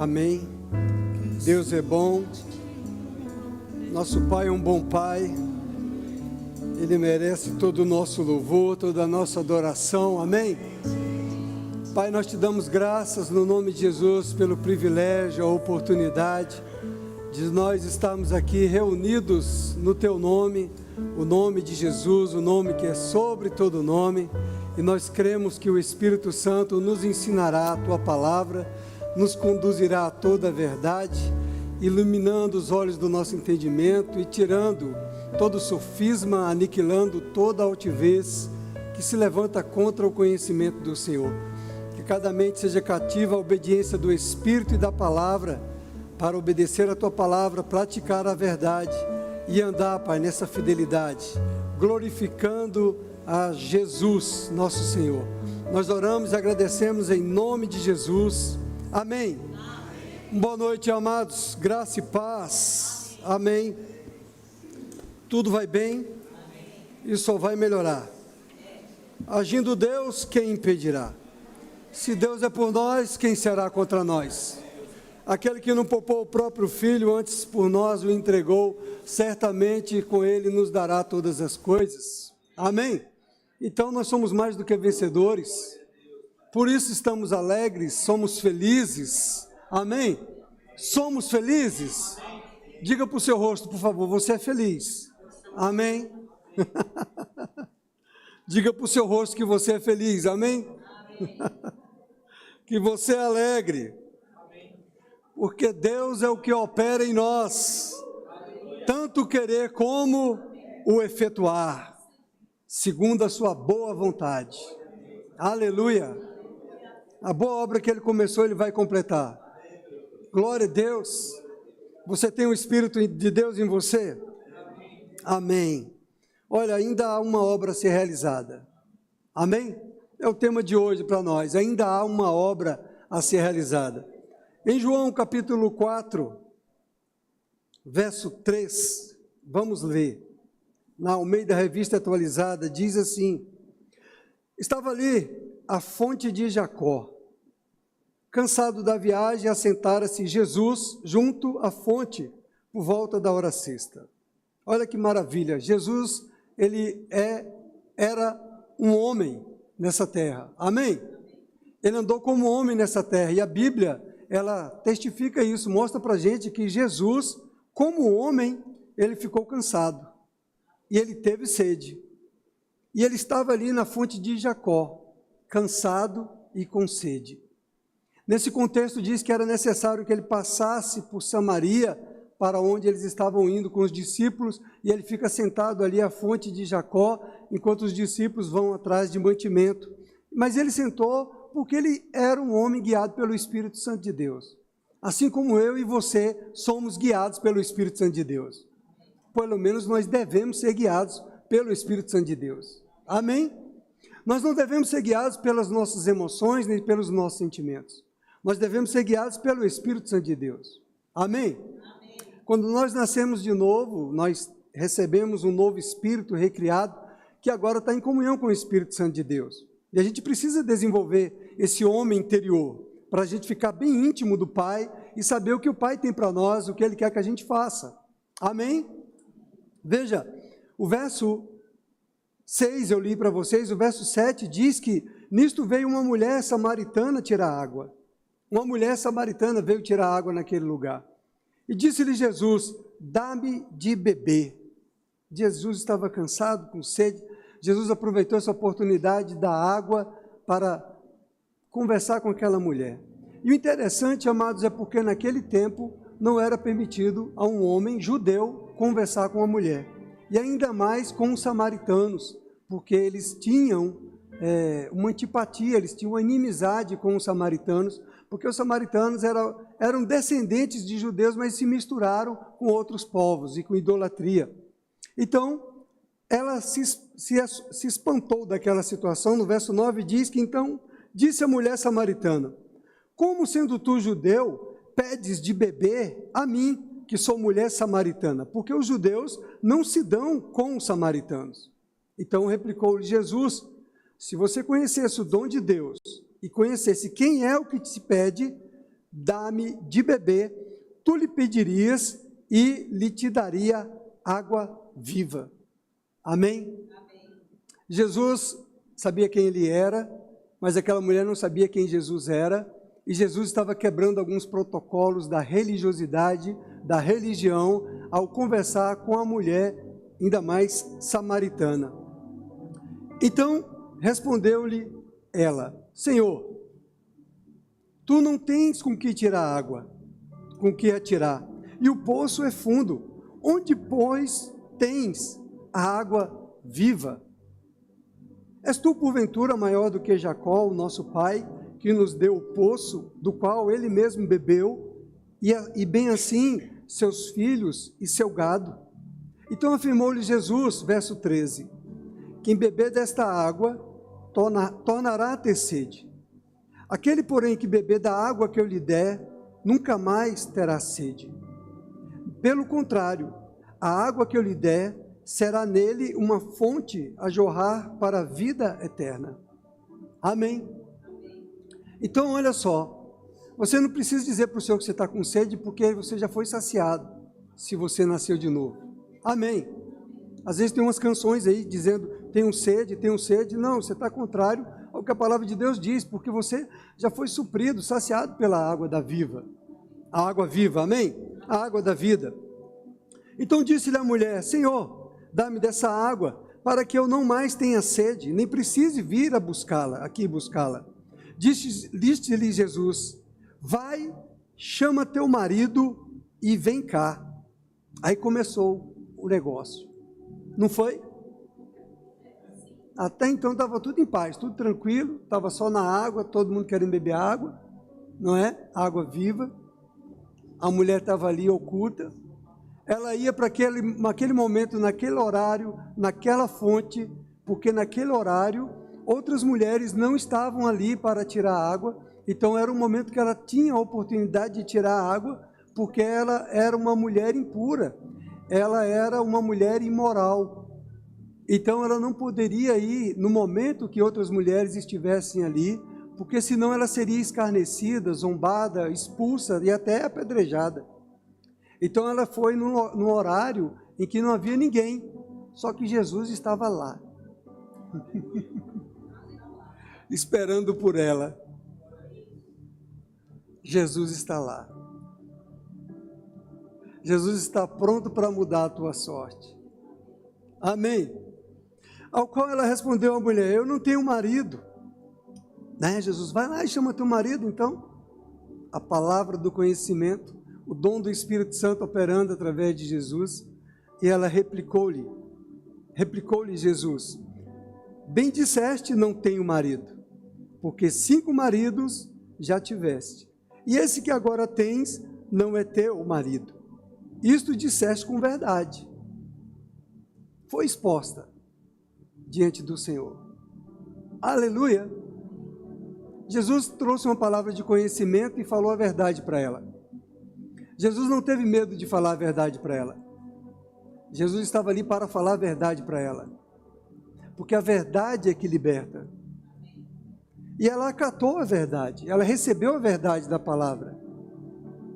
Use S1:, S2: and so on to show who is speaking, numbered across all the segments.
S1: Amém. Deus é bom. Nosso Pai é um bom Pai. Ele merece todo o nosso louvor, toda a nossa adoração. Amém. Pai, nós te damos graças no nome de Jesus pelo privilégio, a oportunidade de nós estarmos aqui reunidos no teu nome, o nome de Jesus, o nome que é sobre todo nome. E nós cremos que o Espírito Santo nos ensinará a tua palavra, nos conduzirá a toda a verdade, iluminando os olhos do nosso entendimento e tirando todo o sofisma, aniquilando toda a altivez que se levanta contra o conhecimento do Senhor. Que cada mente seja cativa à obediência do Espírito e da palavra, para obedecer a tua palavra, praticar a verdade e andar, Pai, nessa fidelidade, glorificando a Jesus, nosso Senhor. Nós oramos e agradecemos em nome de Jesus. Amém. Boa noite, amados. Graça e paz. Amém. Tudo vai bem e só vai melhorar. Agindo Deus, quem impedirá? Se Deus é por nós, quem será contra nós? Aquele que não poupou o próprio Filho, antes por nós o entregou, certamente com Ele nos dará todas as coisas. Amém? Então nós somos mais do que vencedores. Por isso estamos alegres, somos felizes. Amém? Somos felizes? Diga para o seu rosto, por favor, você é feliz. Amém? Diga para o seu rosto que você é feliz. Amém? Que você é alegre. Porque Deus é o que opera em nós, tanto o querer como o efetuar, segundo a sua boa vontade. Aleluia! A boa obra que Ele começou, Ele vai completar. Glória a Deus. Você tem o Espírito de Deus em você? Amém. Olha, ainda há uma obra a ser realizada. Amém? É o tema de hoje para nós. Ainda há uma obra a ser realizada. Em João capítulo 4, verso 3, vamos ler. Na Almeida Revista Atualizada, diz assim: estava ali a fonte de Jacó. Cansado da viagem, assentara-se Jesus junto à fonte, por volta da hora sexta. Olha que maravilha, Jesus, ele era um homem nessa terra, amém? Ele andou como homem nessa terra, e a Bíblia, ela testifica isso, mostra para a gente que Jesus, como homem, ele ficou cansado, e ele teve sede, e ele estava ali na fonte de Jacó, cansado e com sede. Nesse contexto diz que era necessário que ele passasse por Samaria, para onde eles estavam indo com os discípulos, e ele fica sentado ali à fonte de Jacó, enquanto os discípulos vão atrás de mantimento. Mas ele sentou porque ele era um homem guiado pelo Espírito Santo de Deus. Assim como eu e você somos guiados pelo Espírito Santo de Deus. Pelo menos nós devemos ser guiados pelo Espírito Santo de Deus. Amém? Nós não devemos ser guiados pelas nossas emoções, nem pelos nossos sentimentos. Nós devemos ser guiados pelo Espírito Santo de Deus. Amém? Amém. Quando nós nascemos de novo, nós recebemos um novo Espírito recriado, que agora está em comunhão com o Espírito Santo de Deus. E a gente precisa desenvolver esse homem interior, para a gente ficar bem íntimo do Pai, e saber o que o Pai tem para nós, o que Ele quer que a gente faça. Amém? Veja, o verso 6 eu li para vocês, o verso 7 diz que nisto veio uma mulher samaritana tirar água. Uma mulher samaritana veio tirar água naquele lugar. E disse-lhe Jesus: dá-me de beber. Jesus estava cansado, com sede. Jesus aproveitou essa oportunidade da água para conversar com aquela mulher. E o interessante, amados, é porque naquele tempo não era permitido a um homem judeu conversar com uma mulher. E ainda mais com os samaritanos, porque eles tinham uma antipatia, eles tinham uma inimizade com os samaritanos, porque os samaritanos eram descendentes de judeus, mas se misturaram com outros povos e com idolatria. Então, ela se espantou daquela situação. No verso 9 diz que então disse a mulher samaritana: como sendo tu judeu, pedes de beber a mim, que sou mulher samaritana? Porque os judeus não se dão com os samaritanos. Então replicou-lhe Jesus: se você conhecesse o dom de Deus e conhecesse quem é o que te pede, dá-me de beber, tu lhe pedirias e lhe te daria água viva. Amém? Jesus sabia quem ele era, mas aquela mulher não sabia quem Jesus era, e Jesus estava quebrando alguns protocolos da religiosidade, da religião, ao conversar com a mulher, ainda mais samaritana. Então, respondeu-lhe ela: Senhor, tu não tens com que tirar água, com que atirar, e o poço é fundo. Onde, pois, tens a água viva? És tu, porventura, maior do que Jacó, o nosso pai, que nos deu o poço, do qual ele mesmo bebeu, e bem assim seus filhos e seu gado? Então afirmou-lhe Jesus, verso 13, quem beber desta água, tornará a ter sede. Aquele, porém, que beber da água que eu lhe der, nunca mais terá sede. Pelo contrário, a água que eu lhe der, será nele uma fonte a jorrar para a vida eterna. Amém? Então, olha só, você não precisa dizer para o Senhor que você está com sede, porque você já foi saciado, se você nasceu de novo. Amém? Às vezes tem umas canções aí dizendo, tenho sede. Não, você está contrário ao que a palavra de Deus diz, porque você já foi suprido, saciado pela água da viva. A água viva, amém? A água da vida. Então disse-lhe a mulher, Senhor, dá-me dessa água, para que eu não mais tenha sede, nem precise vir a buscá-la, Disse-lhe Jesus, vai, chama teu marido e vem cá. Aí começou o negócio. Não foi? Até então estava tudo em paz, tudo tranquilo, estava só na água, todo mundo querendo beber água, não é? Água viva. A mulher estava ali oculta. Ela ia para naquele momento, naquele horário, naquela fonte, porque naquele horário outras mulheres não estavam ali para tirar água, então era um momento que ela tinha a oportunidade de tirar a água, porque ela era uma mulher impura, ela era uma mulher imoral, então ela não poderia ir no momento que outras mulheres estivessem ali, porque senão ela seria escarnecida, zombada, expulsa e até apedrejada. Então ela foi no horário em que não havia ninguém, só que Jesus estava lá, esperando por ela. Jesus está lá. Jesus está pronto para mudar a tua sorte. Amém? Ao qual ela respondeu à mulher, eu não tenho marido. Né? Jesus, vai lá e chama teu marido, então. A palavra do conhecimento, o dom do Espírito Santo operando através de Jesus. E ela replicou-lhe Jesus, bem disseste, não tenho marido, porque 5 maridos já tiveste, e esse que agora tens não é teu marido. Isto disseste com verdade. Foi exposta diante do Senhor. Aleluia! Jesus trouxe uma palavra de conhecimento e falou a verdade para ela. Jesus não teve medo de falar a verdade para ela. Jesus estava ali para falar a verdade para ela. Porque a verdade é que liberta. E ela acatou a verdade, ela recebeu a verdade da palavra.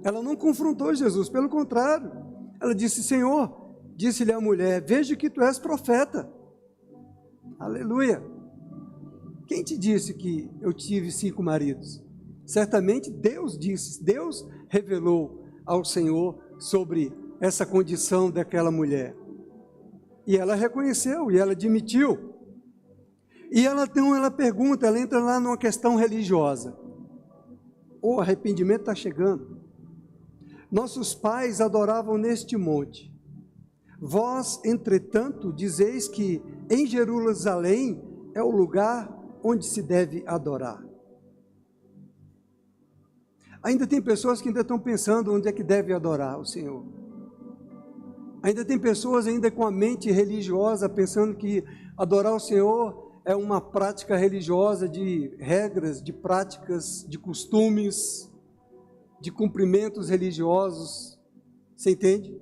S1: Ela não confrontou Jesus, pelo contrário. Ela disse, Senhor, disse-lhe a mulher, vejo que tu és profeta. Aleluia. Quem te disse que eu tive 5 maridos? Certamente Deus disse, Deus revelou ao Senhor sobre essa condição daquela mulher. E ela reconheceu, e ela admitiu. E ela pergunta, ela entra lá numa questão religiosa. O arrependimento está chegando. Nossos pais adoravam neste monte. Vós, entretanto, dizeis que em Jerusalém é o lugar onde se deve adorar. Ainda tem pessoas que ainda estão pensando onde é que deve adorar o Senhor. Ainda tem pessoas ainda com a mente religiosa, pensando que adorar o Senhor é uma prática religiosa de regras, de práticas, de costumes, de cumprimentos religiosos. Você entende?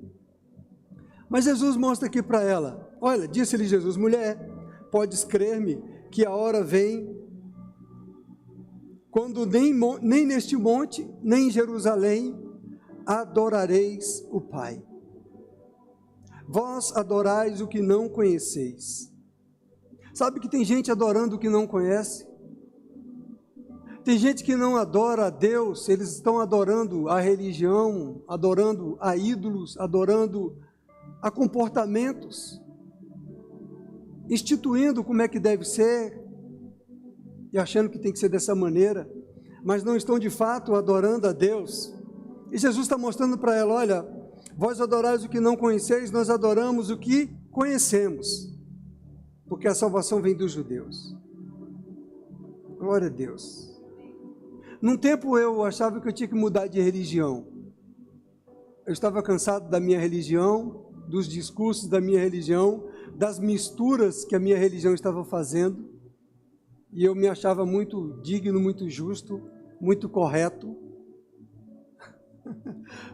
S1: Mas Jesus mostra aqui para ela, olha, disse-lhe Jesus, mulher, podes crer-me que a hora vem quando nem neste monte, nem em Jerusalém, adorareis o Pai. Vós adorais o que não conheceis. Sabe que tem gente adorando o que não conhece? Tem gente que não adora a Deus, eles estão adorando a religião, adorando a ídolos, adorando a comportamentos, instituindo como é que deve ser, e achando que tem que ser dessa maneira, mas não estão de fato adorando a Deus. E Jesus está mostrando para ela, olha, vós adorais o que não conheceis, nós adoramos o que conhecemos, porque a salvação vem dos judeus. Glória a Deus. Num tempo eu achava que eu tinha que mudar de religião. Eu estava cansado da minha religião, dos discursos da minha religião, das misturas que a minha religião estava fazendo, e eu me achava muito digno, muito justo, muito correto,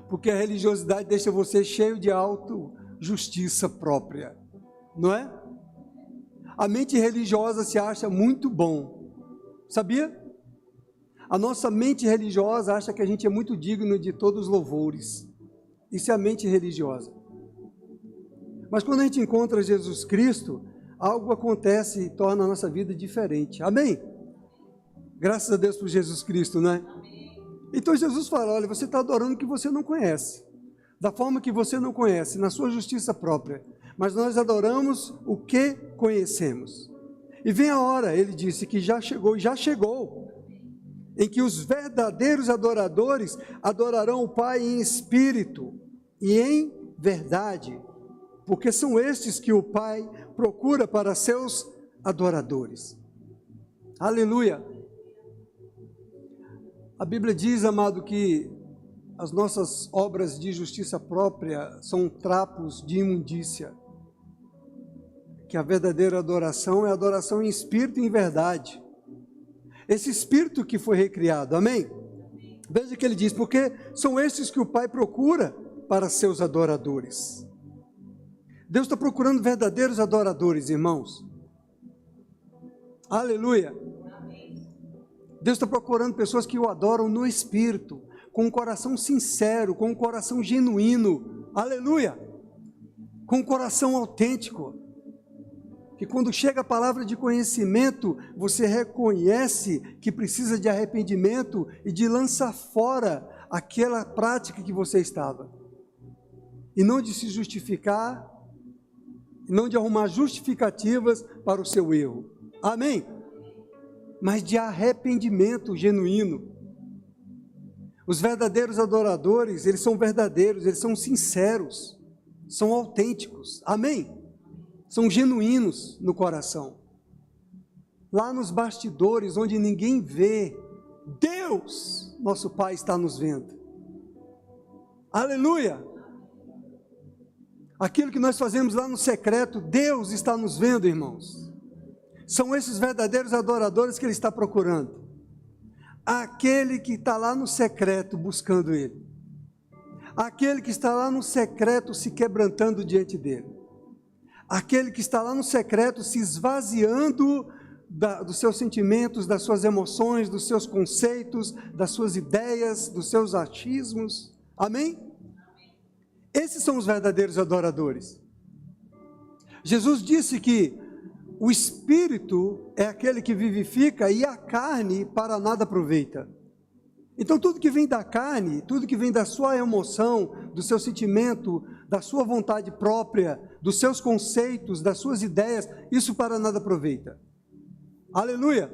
S1: porque a religiosidade deixa você cheio de autojustiça própria, não é? A mente religiosa se acha muito bom, sabia? A nossa mente religiosa acha que a gente é muito digno de todos os louvores. Isso é a mente religiosa. Mas quando a gente encontra Jesus Cristo, algo acontece e torna a nossa vida diferente. Amém? Graças a Deus por Jesus Cristo, né? Então Jesus fala, olha, você está adorando o que você não conhece, da forma que você não conhece, na sua justiça própria. Mas nós adoramos o que conhecemos. E vem a hora, ele disse, que já chegou, em que os verdadeiros adoradores adorarão o Pai em espírito e em verdade, porque são estes que o Pai procura para seus adoradores. Aleluia! A Bíblia diz, amado, que as nossas obras de justiça própria são trapos de imundícia, que a verdadeira adoração é adoração em espírito e em verdade. Esse espírito que foi recriado, amém? Veja que ele diz, porque são estes que o Pai procura para seus adoradores. Deus está procurando verdadeiros adoradores, irmãos. Aleluia! Deus está procurando pessoas que o adoram no espírito, com um coração sincero, com um coração genuíno. Aleluia! Com um coração autêntico. Que quando chega a palavra de conhecimento, você reconhece que precisa de arrependimento e de lançar fora aquela prática que você estava. E não de se justificar, não de arrumar justificativas para o seu erro. Amém? Mas de arrependimento genuíno. Os verdadeiros adoradores, eles são verdadeiros, eles são sinceros, são autênticos. Amém? São genuínos no coração. Lá nos bastidores, onde ninguém vê, Deus, nosso Pai, está nos vendo. Aleluia! Aquilo que nós fazemos lá no secreto, Deus está nos vendo, irmãos. São esses verdadeiros adoradores que Ele está procurando. Aquele que está lá no secreto buscando Ele. Aquele que está lá no secreto se quebrantando diante dEle. Aquele que está lá no secreto se esvaziando dos seus sentimentos, das suas emoções, dos seus conceitos, das suas ideias, dos seus achismos. Amém? Esses são os verdadeiros adoradores. Jesus disse que o Espírito é aquele que vivifica e a carne para nada aproveita. Então tudo que vem da carne, tudo que vem da sua emoção, do seu sentimento, da sua vontade própria, dos seus conceitos, das suas ideias, isso para nada aproveita. Aleluia!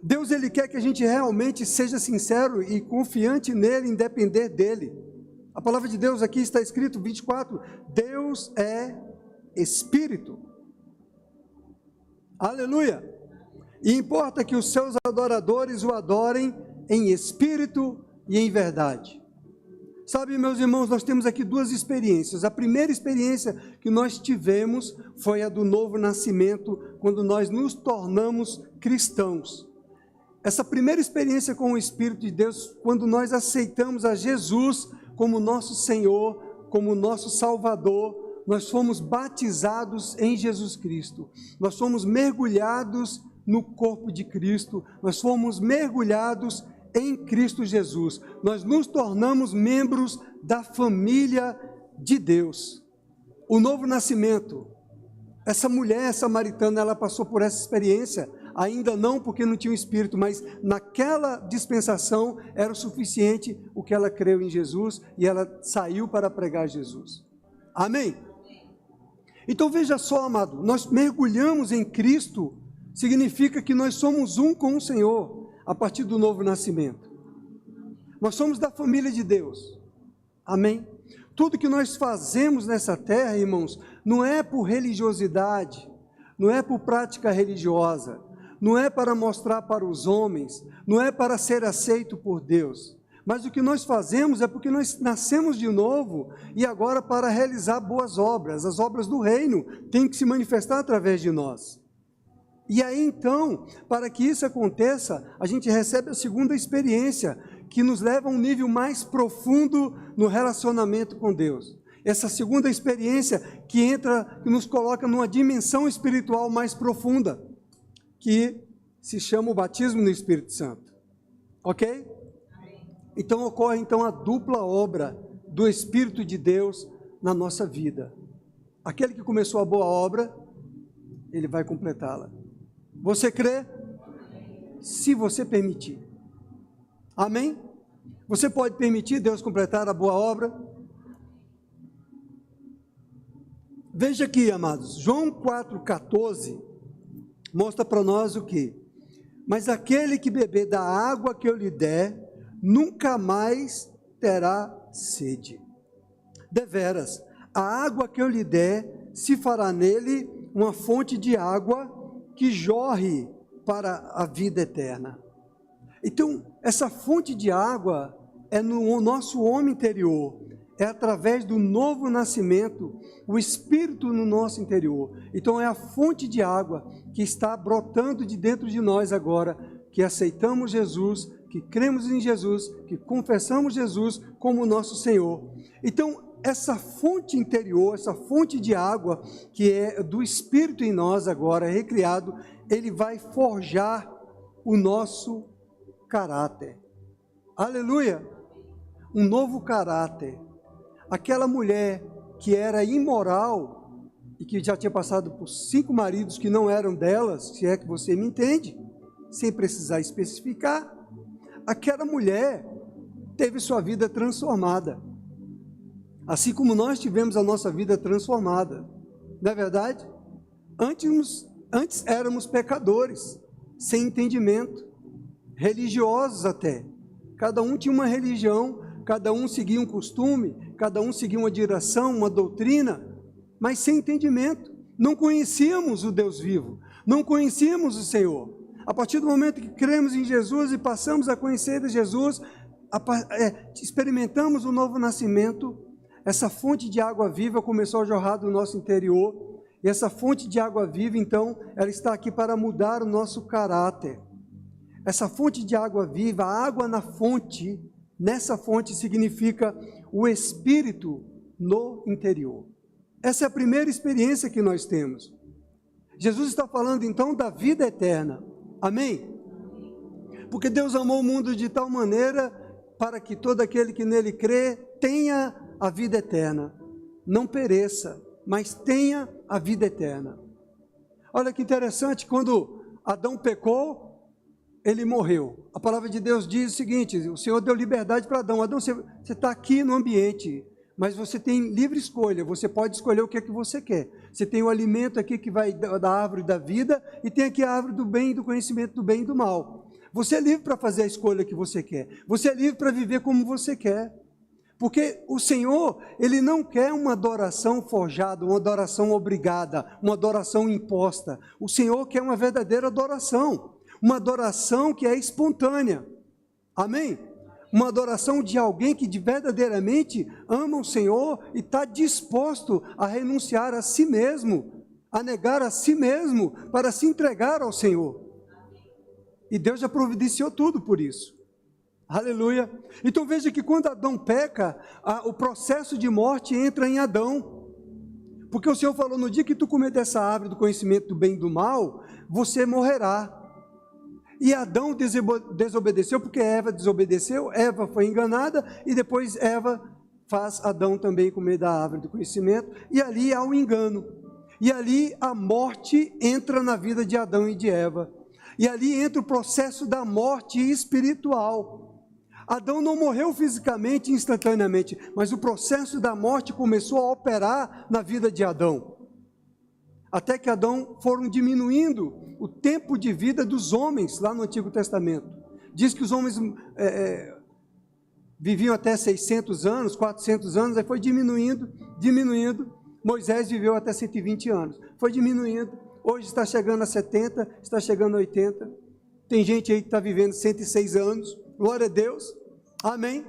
S1: Deus, Ele quer que a gente realmente seja sincero e confiante nele, em depender dele. A palavra de Deus aqui está escrito, 24, Deus é Espírito. Aleluia! E importa que os seus adoradores o adorem em espírito e em verdade. Sabe, meus irmãos, nós temos aqui duas experiências. A primeira experiência que nós tivemos foi a do novo nascimento, quando nós nos tornamos cristãos. Essa primeira experiência com o Espírito de Deus, quando nós aceitamos a Jesus como nosso Senhor, como nosso Salvador, nós fomos batizados em Jesus Cristo. Nós fomos mergulhados no corpo de Cristo, nós fomos mergulhados em Cristo Jesus, nós nos tornamos membros da família de Deus. O novo nascimento, essa mulher samaritana, ela passou por essa experiência, ainda não porque não tinha o Espírito, mas naquela dispensação era o suficiente o que ela creu em Jesus e ela saiu para pregar Jesus. Amém? Então veja só, amado, nós mergulhamos em Cristo, significa que nós somos um com o Senhor, a partir do novo nascimento. Nós somos da família de Deus. Amém? Tudo que nós fazemos nessa terra, irmãos, não é por religiosidade, não é por prática religiosa, não é para mostrar para os homens, não é para ser aceito por Deus, mas o que nós fazemos é porque nós nascemos de novo e agora para realizar boas obras, as obras do reino têm que se manifestar através de nós. E aí então, para que isso aconteça, a gente recebe a segunda experiência, que nos leva a um nível mais profundo no relacionamento com Deus. Essa segunda experiência que nos coloca numa dimensão espiritual mais profunda, que se chama o batismo no Espírito Santo. Ok? Então ocorre a dupla obra do Espírito de Deus na nossa vida. Aquele que começou a boa obra, ele vai completá-la. Você crê? Se você permitir. Amém? Você pode permitir Deus completar a boa obra? Veja aqui, amados, João 4,14 mostra para nós o quê? Mas aquele que beber da água que eu lhe der, nunca mais terá sede. Deveras, a água que eu lhe der, se fará nele uma fonte de água que jorre para a vida eterna. Então, essa fonte de água é no nosso homem interior, é através do novo nascimento, o Espírito no nosso interior. Então é a fonte de água que está brotando de dentro de nós agora, que aceitamos Jesus, que cremos em Jesus, que confessamos Jesus como nosso Senhor. Então essa fonte interior, essa fonte de água, que é do Espírito em nós agora, recriado, ele vai forjar o nosso caráter. Aleluia! Um novo caráter. Aquela mulher que era imoral e que já tinha passado por 5 maridos que não eram delas, se é que você me entende, sem precisar especificar, aquela mulher teve sua vida transformada, assim como nós tivemos a nossa vida transformada, não é verdade? Antes éramos pecadores, sem entendimento, religiosos até, cada um tinha uma religião, cada um seguia um costume, cada um seguia uma direção, uma doutrina, mas sem entendimento. Não conhecíamos o Deus vivo, não conhecíamos o Senhor. A partir do momento que cremos em Jesus e passamos a conhecer Jesus, experimentamos o novo nascimento, essa fonte de água viva começou a jorrar do nosso interior, e essa fonte de água viva, então, ela está aqui para mudar o nosso caráter. Essa fonte de água viva, a água na fonte, nessa fonte significa o Espírito no interior. Essa é a primeira experiência que nós temos. Jesus está falando então da vida eterna. Amém? Porque Deus amou o mundo de tal maneira para que todo aquele que nele crê tenha a vida eterna. Não pereça, mas tenha a vida eterna. Olha que interessante, quando Adão pecou, ele morreu. A palavra de Deus diz o seguinte, o Senhor deu liberdade para Adão. Adão, você está aqui no ambiente, mas você tem livre escolha, você pode escolher o que é que você quer. Você tem o alimento aqui que vai da árvore da vida, e tem aqui a árvore do bem e do conhecimento do bem e do mal. Você é livre para fazer a escolha que você quer. Você é livre para viver como você quer. Porque o Senhor, Ele não quer uma adoração forjada, uma adoração obrigada, uma adoração imposta. O Senhor quer uma verdadeira adoração. Uma adoração que é espontânea, amém? Uma adoração de alguém que verdadeiramente ama o Senhor e está disposto a renunciar a si mesmo, a negar a si mesmo, para se entregar ao Senhor. E Deus já providenciou tudo por isso. Aleluia! Então veja que quando Adão peca, o processo de morte entra em Adão. Porque o Senhor falou, no dia que tu comer dessa árvore do conhecimento do bem e do mal, você morrerá. E Adão desobedeceu porque Eva desobedeceu, Eva foi enganada e depois Eva faz Adão também comer da árvore do conhecimento, e ali há um engano. E ali a morte entra na vida de Adão e de Eva. E ali entra o processo da morte espiritual. Adão não morreu fisicamente, instantaneamente, mas o processo da morte começou a operar na vida de Adão. Até que Adão foram diminuindo o tempo de vida dos homens lá no Antigo Testamento. Diz que os homens viviam até 600 anos, 400 anos, aí foi diminuindo. Moisés viveu até 120 anos, foi diminuindo. Hoje está chegando a 70, está chegando a 80. Tem gente aí que está vivendo 106 anos, glória a Deus, amém.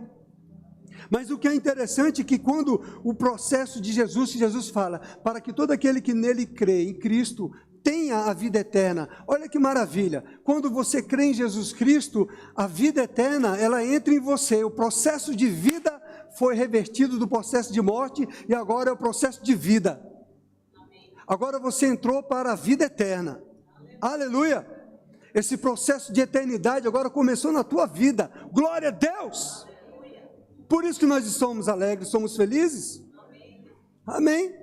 S1: Mas o que é interessante é que quando o processo de Jesus, que Jesus fala, para que todo aquele que nele crê, em Cristo, tenha a vida eterna. Olha que maravilha, quando você crê em Jesus Cristo, a vida eterna, ela entra em você, o processo de vida foi revertido do processo de morte, e agora é o processo de vida. Agora você entrou para a vida eterna, aleluia. Esse processo de eternidade agora começou na tua vida, glória a Deus. Por isso que nós somos alegres, somos felizes, amém.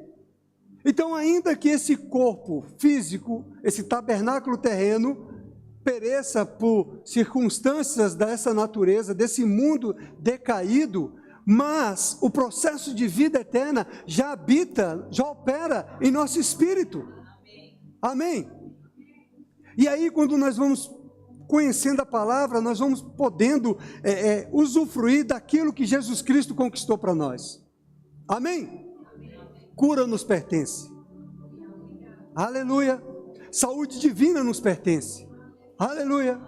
S1: Então, ainda que esse corpo físico, esse tabernáculo terreno, pereça por circunstâncias dessa natureza, desse mundo decaído, mas o processo de vida eterna já habita, já opera em nosso espírito, amém. E aí, quando nós vamos conhecendo a palavra, nós vamos podendo usufruir daquilo que Jesus Cristo conquistou para nós, amém. Cura nos pertence, aleluia. Saúde divina nos pertence, aleluia,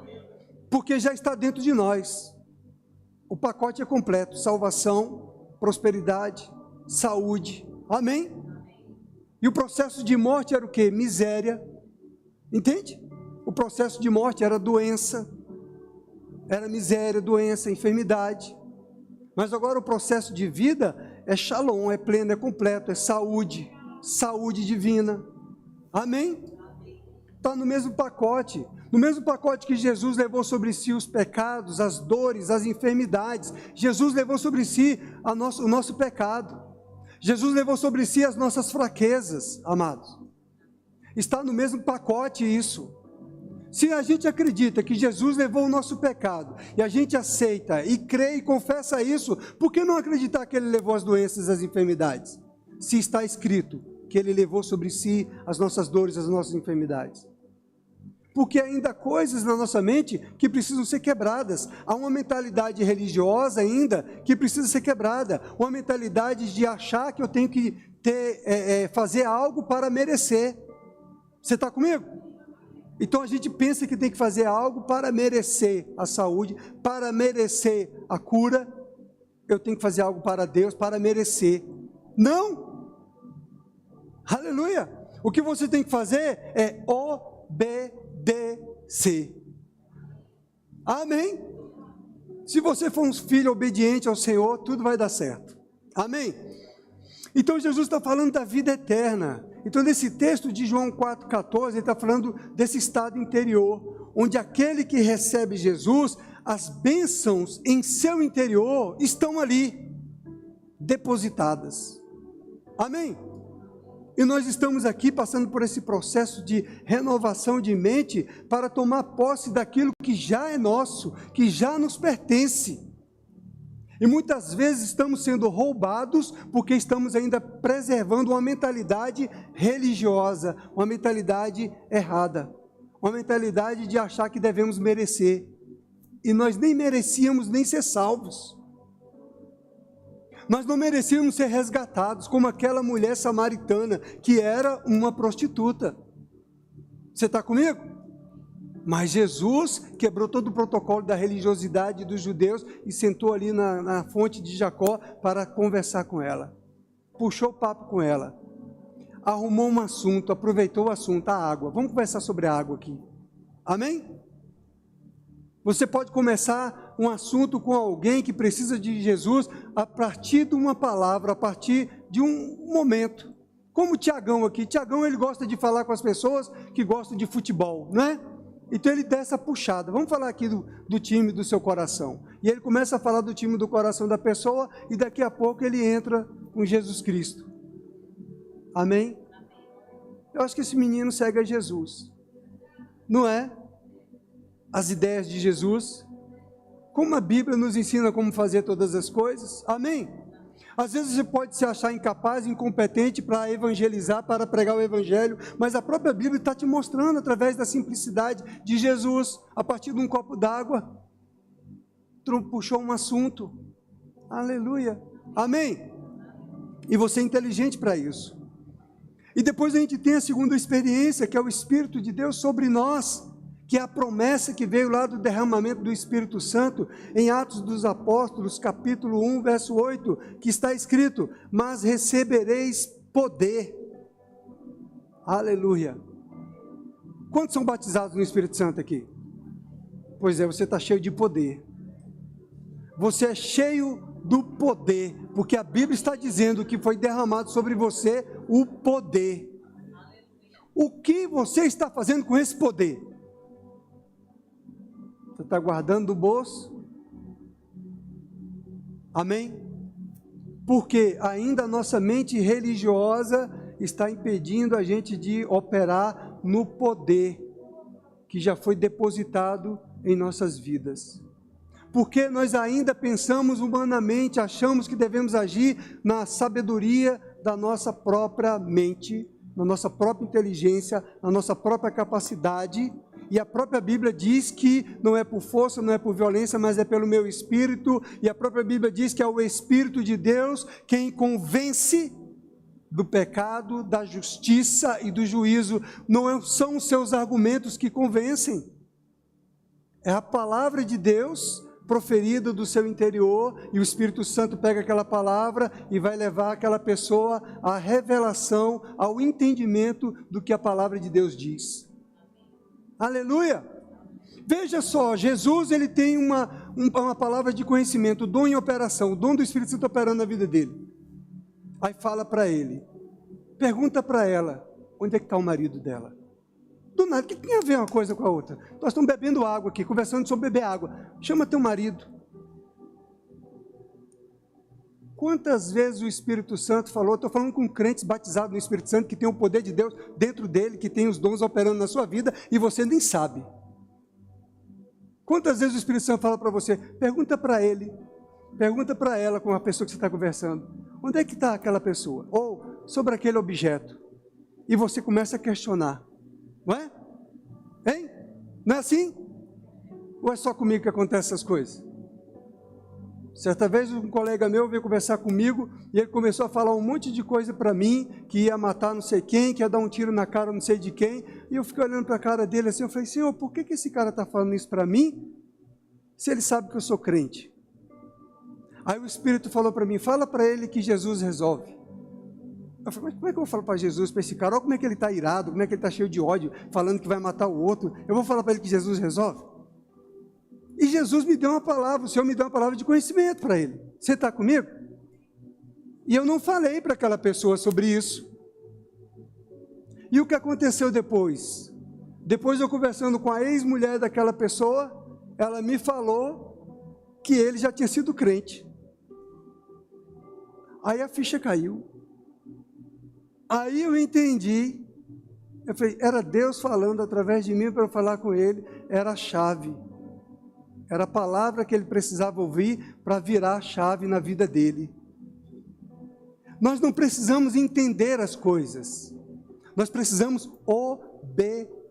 S1: porque já está dentro de nós. O pacote é completo, salvação, prosperidade, saúde, amém. E o processo de morte era o quê? Miséria, entende? O processo de morte era doença, era miséria, doença, enfermidade. Mas agora o processo de vida é shalom, é pleno, é completo, é saúde, saúde divina, amém? Está no mesmo pacote que Jesus levou sobre si os pecados, as dores, as enfermidades. Jesus levou sobre si o nosso pecado, Jesus levou sobre si as nossas fraquezas, amados. Está no mesmo pacote isso. Se a gente acredita que Jesus levou o nosso pecado, e a gente aceita, e crê e confessa isso, por que não acreditar que Ele levou as doenças e as enfermidades? Se está escrito que Ele levou sobre si as nossas dores, as nossas enfermidades. Porque ainda há coisas na nossa mente que precisam ser quebradas. Há uma mentalidade religiosa ainda que precisa ser quebrada. Uma mentalidade de achar que eu tenho que fazer algo para merecer. Você está comigo? Então a gente pensa que tem que fazer algo para merecer a saúde, para merecer a cura. Eu tenho que fazer algo para Deus, para merecer. Não! Aleluia! O que você tem que fazer é obedecer. Amém? Se você for um filho obediente ao Senhor, tudo vai dar certo. Amém? Então Jesus está falando da vida eterna. Então nesse texto de João 4,14, ele está falando desse estado interior, onde aquele que recebe Jesus, as bênçãos em seu interior estão ali, depositadas. Amém? E nós estamos aqui passando por esse processo de renovação de mente para tomar posse daquilo que já é nosso, que já nos pertence. E muitas vezes estamos sendo roubados porque estamos ainda preservando uma mentalidade religiosa, uma mentalidade errada, uma mentalidade de achar que devemos merecer. E nós nem merecíamos nem ser salvos. Nós não merecíamos ser resgatados, como aquela mulher samaritana, que era uma prostituta. Você está comigo? Mas Jesus quebrou todo o protocolo da religiosidade dos judeus e sentou ali na fonte de Jacó para conversar com ela. Puxou papo com ela. Arrumou um assunto, aproveitou o assunto, a água. Vamos conversar sobre a água aqui. Amém? Você pode começar um assunto com alguém que precisa de Jesus a partir de uma palavra, a partir de um momento. Como o Tiagão aqui. Tiagão, ele gosta de falar com as pessoas que gostam de futebol, não é? Então ele dá essa puxada. Vamos falar aqui do time do seu coração. E ele começa a falar do time do coração da pessoa e daqui a pouco ele entra com Jesus Cristo. Amém? Eu acho que esse menino segue a Jesus. Não é? As ideias de Jesus. Como a Bíblia nos ensina como fazer todas as coisas. Amém? Às vezes você pode se achar incapaz, incompetente para evangelizar, para pregar o evangelho, mas a própria Bíblia está te mostrando através da simplicidade de Jesus, a partir de um copo d'água, puxou um assunto. Aleluia. Amém? E você é inteligente para isso. E depois a gente tem a segunda experiência, que é o Espírito de Deus sobre nós, que é a promessa que veio lá do derramamento do Espírito Santo, em Atos dos Apóstolos, capítulo 1, verso 8, que está escrito, mas recebereis poder. Aleluia. Quantos são batizados no Espírito Santo aqui? Pois é, você está cheio de poder. Você é cheio do poder, porque a Bíblia está dizendo que foi derramado sobre você o poder. O que você está fazendo com esse poder? Você está guardando do bolso? Amém? Porque ainda a nossa mente religiosa está impedindo a gente de operar no poder que já foi depositado em nossas vidas. Porque nós ainda pensamos humanamente, achamos que devemos agir na sabedoria da nossa própria mente, na nossa própria inteligência, na nossa própria capacidade. E a própria Bíblia diz que não é por força, não é por violência, mas é pelo meu Espírito. E a própria Bíblia diz que é o Espírito de Deus quem convence do pecado, da justiça e do juízo. Não são os seus argumentos que convencem. É a palavra de Deus proferida do seu interior, e o Espírito Santo pega aquela palavra e vai levar aquela pessoa à revelação, ao entendimento do que a palavra de Deus diz. Aleluia! Veja só, Jesus ele tem uma palavra de conhecimento, o dom em operação, o dom do Espírito Santo operando na vida dele. Aí fala para ele, pergunta para ela, onde é que está o marido dela? Do nada, o que tem a ver uma coisa com a outra? Nós estamos bebendo água aqui, conversando sobre beber água. Chama teu marido. Quantas vezes o Espírito Santo falou, estou falando com crentes batizados no Espírito Santo, que tem o poder de Deus dentro dele, que tem os dons operando na sua vida, e você nem sabe. Quantas vezes o Espírito Santo fala para você, pergunta para ele, pergunta para ela, com a pessoa que você está conversando, onde é que está aquela pessoa? Ou sobre aquele objeto. E você começa a questionar. Não é? Hein? Não é assim? Ou é só comigo que acontecem essas coisas? Certa vez um colega meu veio conversar comigo e ele começou a falar um monte de coisa para mim, que ia matar não sei quem, que ia dar um tiro na cara não sei de quem, e eu fiquei olhando para a cara dele assim, eu falei, Senhor, por que esse cara está falando isso para mim, se ele sabe que eu sou crente? Aí o Espírito falou para mim, fala para ele que Jesus resolve. Eu falei, mas como é que eu vou falar para Jesus, para esse cara? Olha como é que ele está irado, como é que ele está cheio de ódio, falando que vai matar o outro. Eu vou falar para ele que Jesus resolve? E Jesus me deu uma palavra, o Senhor me deu uma palavra de conhecimento para ele. Você está comigo? E eu não falei para aquela pessoa sobre isso. E o que aconteceu depois? Depois eu conversando com a ex-mulher daquela pessoa, ela me falou que ele já tinha sido crente. Aí a ficha caiu. Aí eu entendi, eu falei, era Deus falando através de mim para eu falar com ele, era a chave, era a palavra que ele precisava ouvir para virar a chave na vida dele. Nós não precisamos entender as coisas, nós precisamos obedecer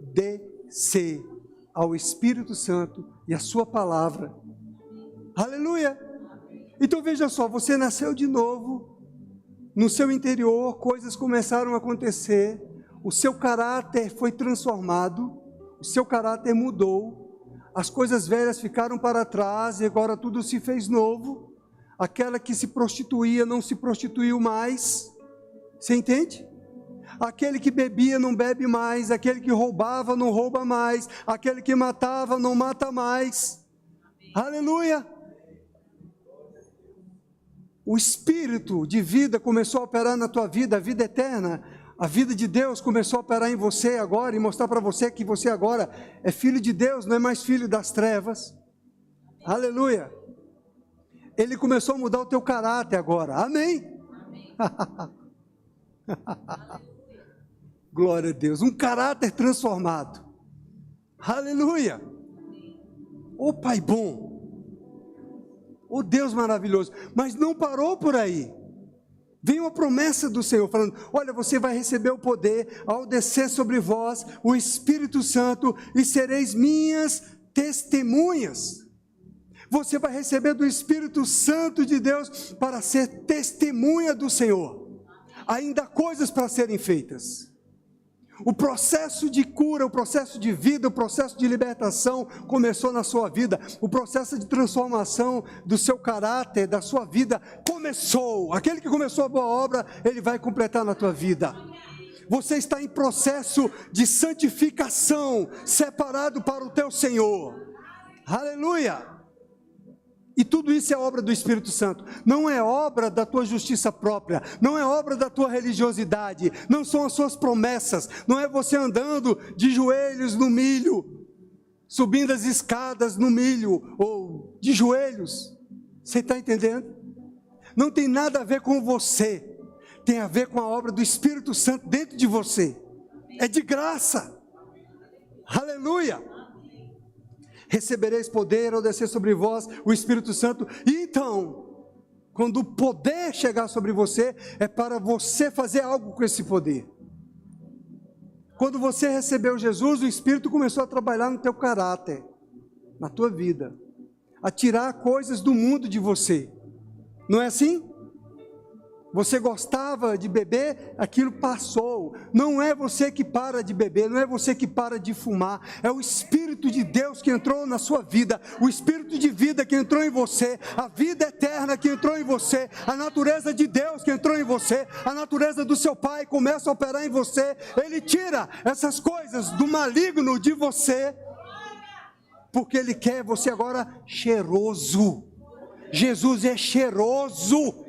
S1: ao Espírito Santo e à sua palavra. Aleluia! Então veja só, você nasceu de novo, no seu interior, coisas começaram a acontecer, o seu caráter foi transformado, o seu caráter mudou, as coisas velhas ficaram para trás e agora tudo se fez novo, aquela que se prostituía não se prostituiu mais, você entende? Aquele que bebia não bebe mais, aquele que roubava não rouba mais, aquele que matava não mata mais, aleluia! O Espírito de vida começou a operar na tua vida, a vida eterna. A vida de Deus começou a operar em você agora e mostrar para você que você agora é filho de Deus, não é mais filho das trevas. Aleluia. Ele começou a mudar o teu caráter agora. Amém. Glória a Deus. Um caráter transformado. Aleluia. Ô Pai bom. Ô Deus maravilhoso. Mas não parou por aí. Vem uma promessa do Senhor falando: olha, você vai receber o poder ao descer sobre vós o Espírito Santo e sereis minhas testemunhas. Você vai receber do Espírito Santo de Deus para ser testemunha do Senhor. Ainda há coisas para serem feitas. O processo de cura, o processo de vida, o processo de libertação começou na sua vida. O processo de transformação do seu caráter, da sua vida, começou. Aquele que começou a boa obra, ele vai completar na tua vida. Você está em processo de santificação, separado para o teu Senhor. Aleluia! E tudo isso é obra do Espírito Santo, não é obra da tua justiça própria, não é obra da tua religiosidade, não são as suas promessas, não é você andando de joelhos no milho, subindo as escadas no milho, ou de joelhos, você está entendendo? Não tem nada a ver com você, tem a ver com a obra do Espírito Santo dentro de você, é de graça, aleluia! Recebereis poder ao descer sobre vós o Espírito Santo. E então, quando o poder chegar sobre você, é para você fazer algo com esse poder. Quando você recebeu Jesus, o Espírito começou a trabalhar no teu caráter, na tua vida, a tirar coisas do mundo de você. Não é assim? Você gostava de beber, aquilo passou. Não é você que para de beber, não é você que para de fumar. É o Espírito de Deus que entrou na sua vida, o Espírito de vida que entrou em você, a vida eterna que entrou em você, a natureza de Deus que entrou em você, a natureza do seu Pai começa a operar em você. Ele tira essas coisas do maligno de você, porque Ele quer você agora cheiroso. Jesus é cheiroso.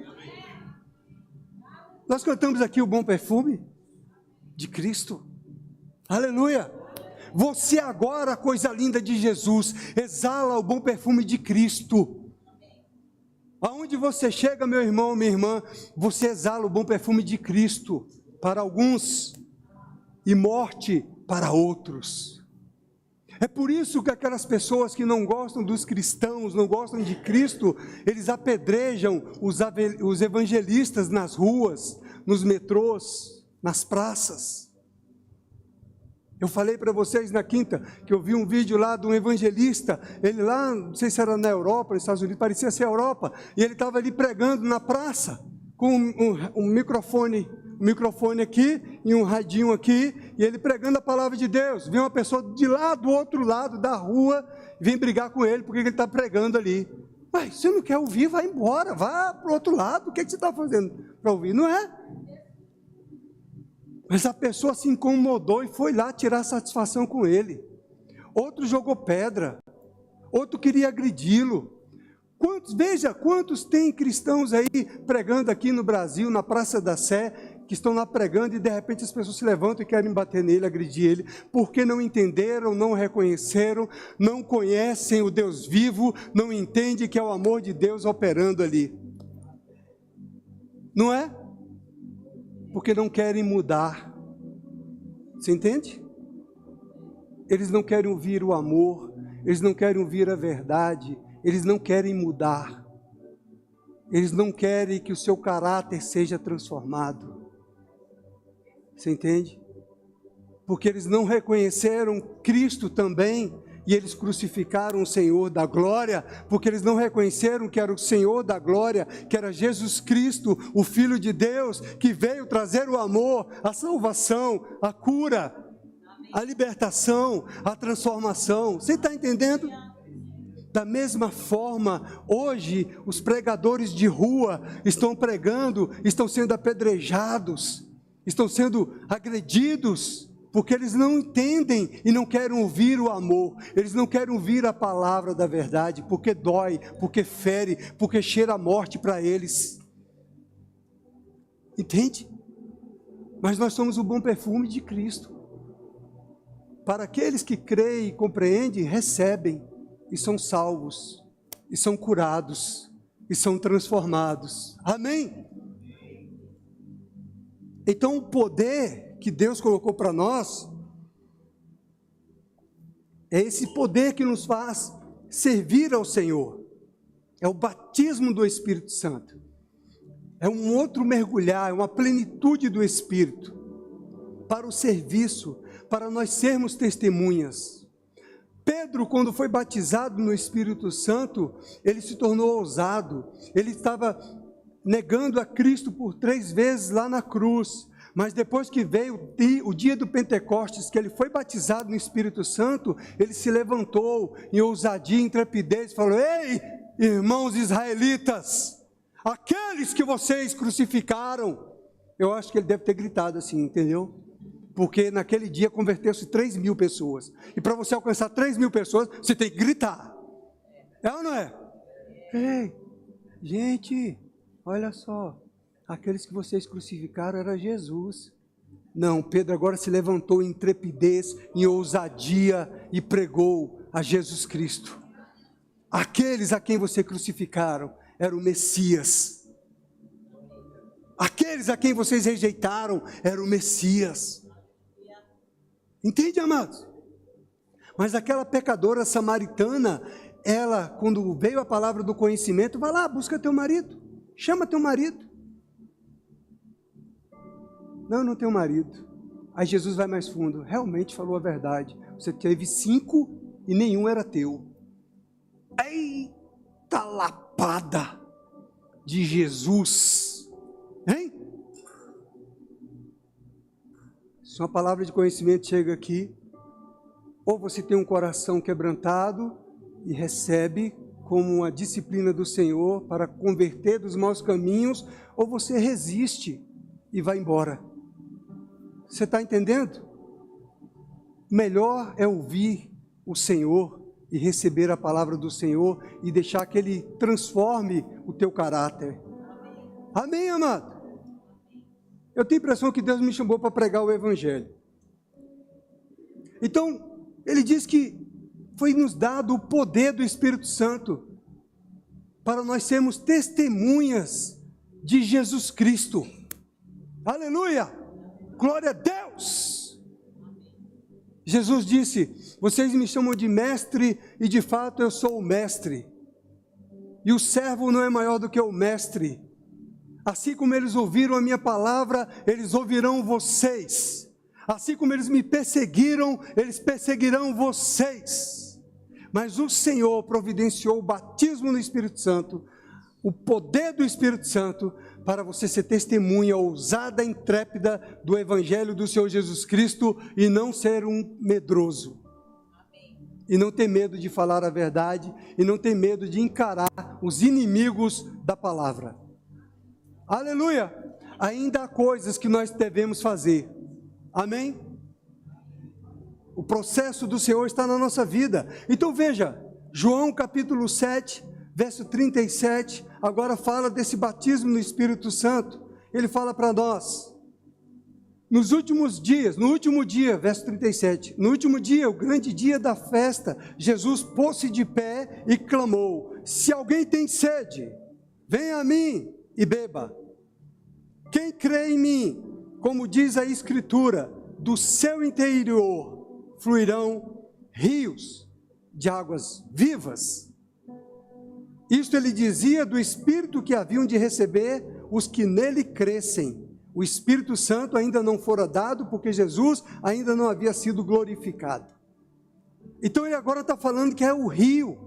S1: Nós cantamos aqui o bom perfume de Cristo, aleluia. Você agora, coisa linda de Jesus, exala o bom perfume de Cristo. Aonde você chega, meu irmão, minha irmã, você exala o bom perfume de Cristo para alguns e morte para outros. É por isso que aquelas pessoas que não gostam dos cristãos, não gostam de Cristo, eles apedrejam os evangelistas nas ruas, nos metrôs, nas praças. Eu falei para vocês na quinta, que eu vi um vídeo lá de um evangelista, ele lá, não sei se era na Europa, nos Estados Unidos, parecia ser a Europa, e ele estava ali pregando na praça, com um microfone aqui e um radinho aqui, e ele pregando a palavra de Deus. Vem uma pessoa de lá do outro lado da rua, vem brigar com ele, porque ele está pregando ali. Mas você não quer ouvir, vai embora, vá para o outro lado, o que você está fazendo para ouvir? Não é? Mas a pessoa se incomodou e foi lá tirar satisfação com ele. Outro jogou pedra, outro queria agredi-lo. Veja quantos tem cristãos aí pregando aqui no Brasil, na Praça da Sé, que estão lá pregando e de repente as pessoas se levantam e querem bater nele, agredir ele, porque não entenderam, não reconheceram, não conhecem o Deus vivo, não entendem que é o amor de Deus operando ali. Não é? Porque não querem mudar. Você entende? Eles não querem ouvir o amor, eles não querem ouvir a verdade, eles não querem mudar, eles não querem que o seu caráter seja transformado. Você entende? Porque eles não reconheceram Cristo também, e eles crucificaram o Senhor da glória, porque eles não reconheceram que era o Senhor da glória, que era Jesus Cristo, o Filho de Deus, que veio trazer o amor, a salvação, a cura, a libertação, a transformação. Você está entendendo? Da mesma forma, hoje, os pregadores de rua estão pregando, estão sendo apedrejados, estão sendo agredidos, porque eles não entendem e não querem ouvir o amor, eles não querem ouvir a palavra da verdade, porque dói, porque fere, porque cheira a morte para eles. Entende? Mas nós somos o bom perfume de Cristo. Para aqueles que creem e compreendem, recebem e são salvos, e são curados, e são transformados. Amém? Então o poder que Deus colocou para nós, é esse poder que nos faz servir ao Senhor. É o batismo do Espírito Santo. É um outro mergulhar, é uma plenitude do Espírito para o serviço, para nós sermos testemunhas. Pedro, quando foi batizado no Espírito Santo, ele se tornou ousado. Ele estava negando a Cristo por 3 vezes lá na cruz. Mas depois que veio o dia do Pentecostes, que ele foi batizado no Espírito Santo, ele se levantou em ousadia, intrepidez, e falou: ei, irmãos israelitas, aqueles que vocês crucificaram. Eu acho que ele deve ter gritado assim, entendeu? Porque naquele dia converteu-se 3.000 pessoas. E para você alcançar 3.000 pessoas, você tem que gritar. É ou não é? Ei, gente, olha só. Aqueles que vocês crucificaram era Jesus. Não, Pedro agora se levantou em intrepidez, em ousadia e pregou a Jesus Cristo. Aqueles a quem você crucificaram era o Messias. Aqueles a quem vocês rejeitaram era o Messias. Entende, amados? Mas aquela pecadora samaritana, ela, quando veio a palavra do conhecimento, vai lá, busca teu marido, chama teu marido. Não, não tenho marido. Aí Jesus vai mais fundo. Realmente falou a verdade. Você teve 5 e nenhum era teu. Eita lapada de Jesus. Hein? Se uma palavra de conhecimento chega aqui, ou você tem um coração quebrantado e recebe como uma disciplina do Senhor para converter dos maus caminhos, ou você resiste e vai embora. Você está entendendo? Melhor é ouvir o Senhor e receber a palavra do Senhor e deixar que Ele transforme o teu caráter. Amém, amado? Eu tenho a impressão que Deus me chamou para pregar o Evangelho. Então, Ele diz que foi nos dado o poder do Espírito Santo para nós sermos testemunhas de Jesus Cristo. Aleluia! Glória a Deus! Jesus disse: vocês me chamam de mestre, e de fato eu sou o mestre. E o servo não é maior do que o mestre. Assim como eles ouviram a minha palavra, eles ouvirão vocês. Assim como eles me perseguiram, eles perseguirão vocês. Mas o Senhor providenciou o batismo no Espírito Santo, o poder do Espírito Santo, para você ser testemunha ousada, intrépida do Evangelho do Senhor Jesus Cristo e não ser um medroso. E não ter medo de falar a verdade e não ter medo de encarar os inimigos da palavra. Aleluia! Ainda há coisas que nós devemos fazer. Amém? O processo do Senhor está na nossa vida. Então veja, João capítulo 7, verso 37, agora fala desse batismo no Espírito Santo. Ele fala para nós, nos últimos dias, no último dia, verso 37, no último dia, o grande dia da festa, Jesus pôs-se de pé e clamou: se alguém tem sede, venha a mim e beba. Quem crê em mim, como diz a Escritura, do seu interior fluirão rios de águas vivas. Isto ele dizia do Espírito que haviam de receber os que nele crescem. O Espírito Santo ainda não fora dado, porque Jesus ainda não havia sido glorificado. Então ele agora está falando que é o rio.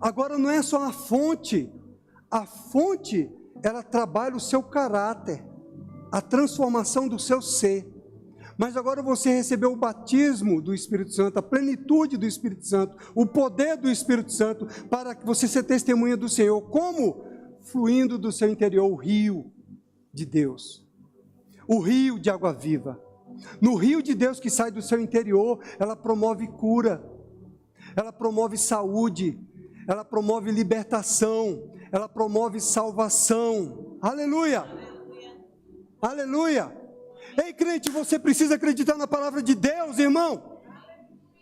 S1: Agora não é só a fonte, ela trabalha o seu caráter, a transformação do seu ser. Mas agora você recebeu o batismo do Espírito Santo, a plenitude do Espírito Santo, o poder do Espírito Santo, para que você seja testemunha do Senhor. Como? Fluindo do seu interior o rio de Deus, o rio de água viva. No rio de Deus que sai do seu interior, ela promove cura, ela promove saúde, ela promove libertação, ela promove salvação. Aleluia! Aleluia! Ei, crente, você precisa acreditar na palavra de Deus, irmão.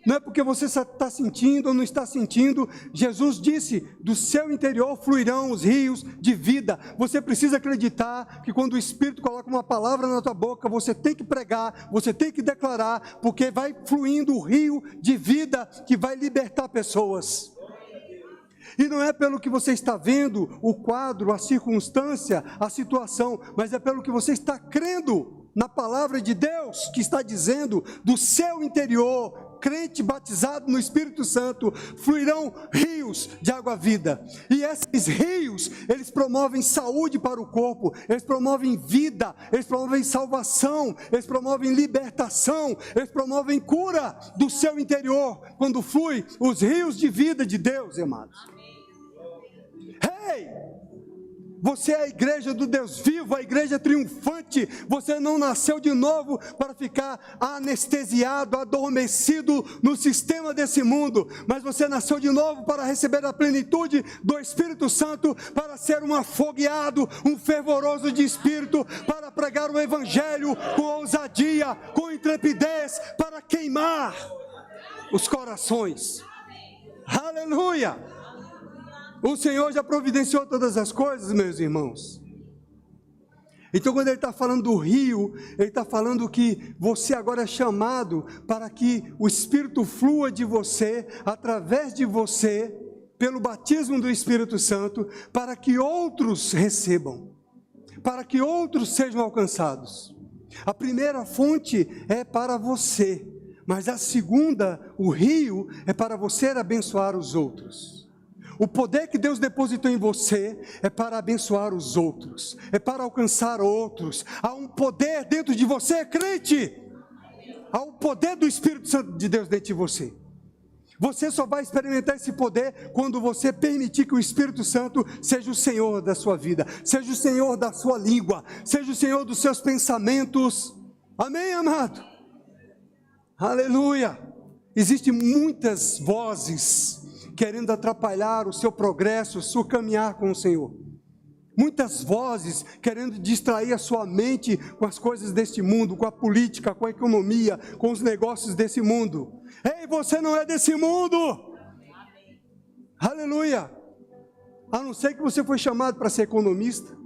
S1: Não é porque você está sentindo ou não está sentindo. Jesus disse, do seu interior fluirão os rios de vida. Você precisa acreditar que quando o Espírito coloca uma palavra na tua boca, você tem que pregar, você tem que declarar, porque vai fluindo o rio de vida que vai libertar pessoas. E não é pelo que você está vendo, o quadro, a circunstância, a situação, mas é pelo que você está crendo na palavra de Deus, que está dizendo, do seu interior, crente batizado no Espírito Santo, fluirão rios de água-vida. E esses rios, eles promovem saúde para o corpo, eles promovem vida, eles promovem salvação, eles promovem libertação, eles promovem cura do seu interior, quando flui os rios de vida de Deus, amados. Ei! Você é a igreja do Deus vivo, a igreja triunfante. Você não nasceu de novo para ficar anestesiado, adormecido no sistema desse mundo, mas você nasceu de novo para receber a plenitude do Espírito Santo, para ser um afogueado, um fervoroso de espírito, para pregar o evangelho com ousadia, com intrepidez, para queimar os corações. Aleluia! O Senhor já providenciou todas as coisas, meus irmãos. Então, quando Ele está falando do rio, Ele está falando que você agora é chamado para que o Espírito flua de você, através de você, pelo batismo do Espírito Santo, para que outros recebam, para que outros sejam alcançados. A primeira fonte é para você, mas a segunda, o rio, é para você abençoar os outros. O poder que Deus depositou em você é para abençoar os outros, é para alcançar outros. Há um poder dentro de você, crente. Há o poder do Espírito Santo de Deus dentro de você. Você só vai experimentar esse poder quando você permitir que o Espírito Santo seja o Senhor da sua vida, seja o Senhor da sua língua, seja o Senhor dos seus pensamentos. Amém, amado? Aleluia! Existem muitas vozes querendo atrapalhar o seu progresso, o seu caminhar com o Senhor. Muitas vozes querendo distrair a sua mente com as coisas deste mundo, com a política, com a economia, com os negócios desse mundo. Ei, você não é desse mundo! Amém. Aleluia! A não ser que você foi chamado para ser economista,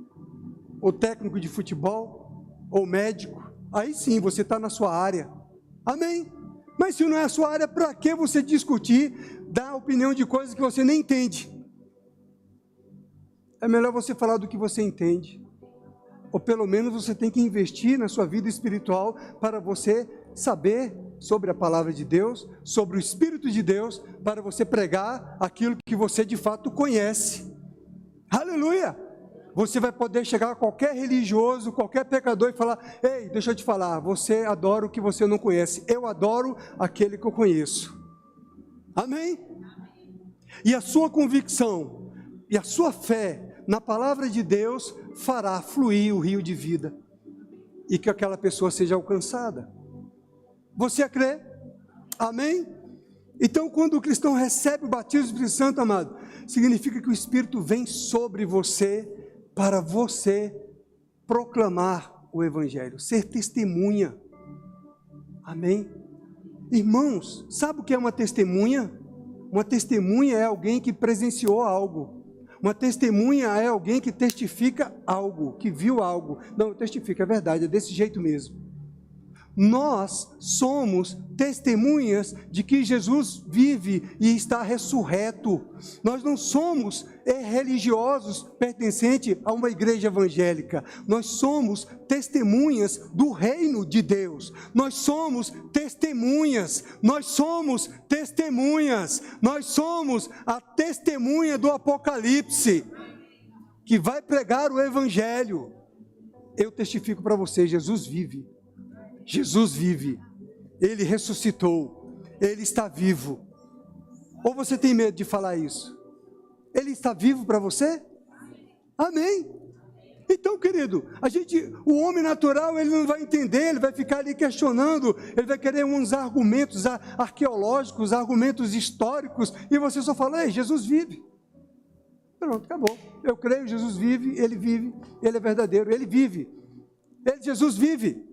S1: ou técnico de futebol, ou médico, aí sim você está na sua área. Amém? Mas se não é a sua área, para que você discutir, dar opinião de coisas que você nem entende? É melhor você falar do que você entende. Ou pelo menos você tem que investir na sua vida espiritual para você saber sobre a palavra de Deus, sobre o Espírito de Deus, para você pregar aquilo que você de fato conhece. Aleluia! Você vai poder chegar a qualquer religioso, qualquer pecador e falar: ei, deixa eu te falar, você adora o que você não conhece, eu adoro aquele que eu conheço. Amém? E a sua convicção e a sua fé na palavra de Deus fará fluir o rio de vida e que aquela pessoa seja alcançada. Você crê? Amém? Então, quando o cristão recebe o batismo do Espírito Santo, amado, significa que o Espírito vem sobre você para você proclamar o Evangelho, ser testemunha. Amém? Irmãos, sabe o que é uma testemunha? Uma testemunha é alguém que presenciou algo. Uma testemunha é alguém que testifica algo, que viu algo. Não, testifica, é verdade, é desse jeito mesmo. Nós somos testemunhas de que Jesus vive e está ressurreto. Nós não somos religiosos pertencentes a uma igreja evangélica. Nós somos testemunhas do reino de Deus. Nós somos testemunhas. Nós somos testemunhas. Nós somos a testemunha do Apocalipse, que vai pregar o evangelho. Eu testifico para você, Jesus vive. Jesus vive, Ele ressuscitou, Ele está vivo. Ou você tem medo de falar isso? Ele está vivo para você? Amém. Então, querido, o homem natural, ele não vai entender, ele vai ficar ali questionando, ele vai querer uns argumentos arqueológicos, argumentos históricos, e você só fala: ei, Jesus vive. Pronto, acabou. Eu creio, Jesus vive, Ele é verdadeiro, Ele vive. Jesus vive.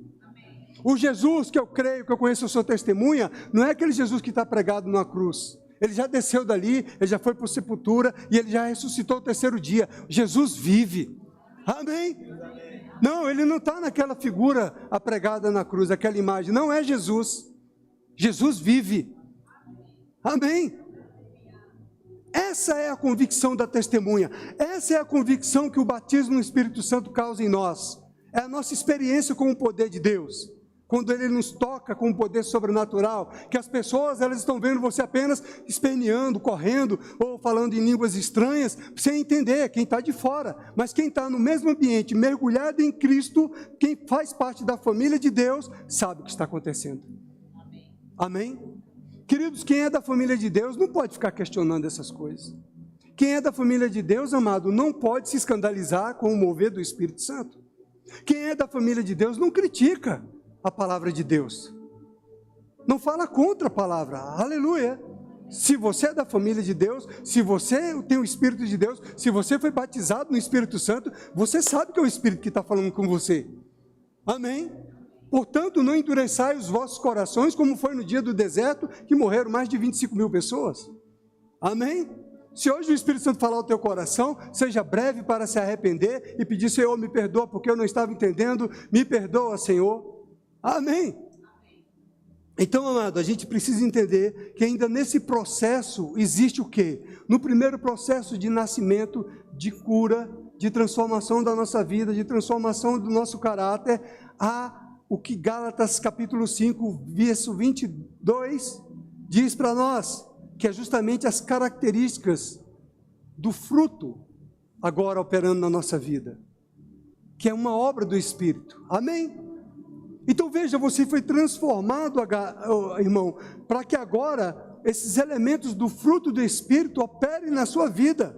S1: O Jesus que eu creio, que eu conheço, eu sou testemunha, não é aquele Jesus que está pregado numa cruz. Ele já desceu dali, ele já foi para a sepultura e ele já ressuscitou o terceiro dia. Jesus vive. Amém? Não, ele não está naquela figura apregada na cruz, aquela imagem. Não é Jesus. Jesus vive. Amém? Essa é a convicção da testemunha. Essa é a convicção que o batismo no Espírito Santo causa em nós. É a nossa experiência com o poder de Deus. Quando Ele nos toca com o poder sobrenatural, que as pessoas, elas estão vendo você apenas esperneando, correndo, ou falando em línguas estranhas, sem entender, quem está de fora. Mas quem está no mesmo ambiente, mergulhado em Cristo, quem faz parte da família de Deus, sabe o que está acontecendo. Amém? Queridos, quem é da família de Deus não pode ficar questionando essas coisas. Quem é da família de Deus, amado, não pode se escandalizar com o mover do Espírito Santo. Quem é da família de Deus não critica a palavra de Deus. Não fala contra a palavra. Aleluia. Se você é da família de Deus, se você tem o Espírito de Deus, se você foi batizado no Espírito Santo, você sabe que é o Espírito que está falando com você. Amém? Portanto, não endureçai os vossos corações, como foi no dia do deserto, que morreram mais de 25 mil pessoas. Amém? Se hoje o Espírito Santo falar ao teu coração, seja breve para se arrepender e pedir: Senhor, me perdoa porque eu não estava entendendo, me perdoa, Senhor. Amém? Então, amado, a gente precisa entender que ainda nesse processo existe o quê? No primeiro processo de nascimento, de cura, de transformação da nossa vida, de transformação do nosso caráter, há o que Gálatas capítulo 5, verso 22, diz para nós, que é justamente as características do fruto agora operando na nossa vida, que é uma obra do Espírito. Amém? Então veja, você foi transformado, irmão, para que agora esses elementos do fruto do Espírito operem na sua vida,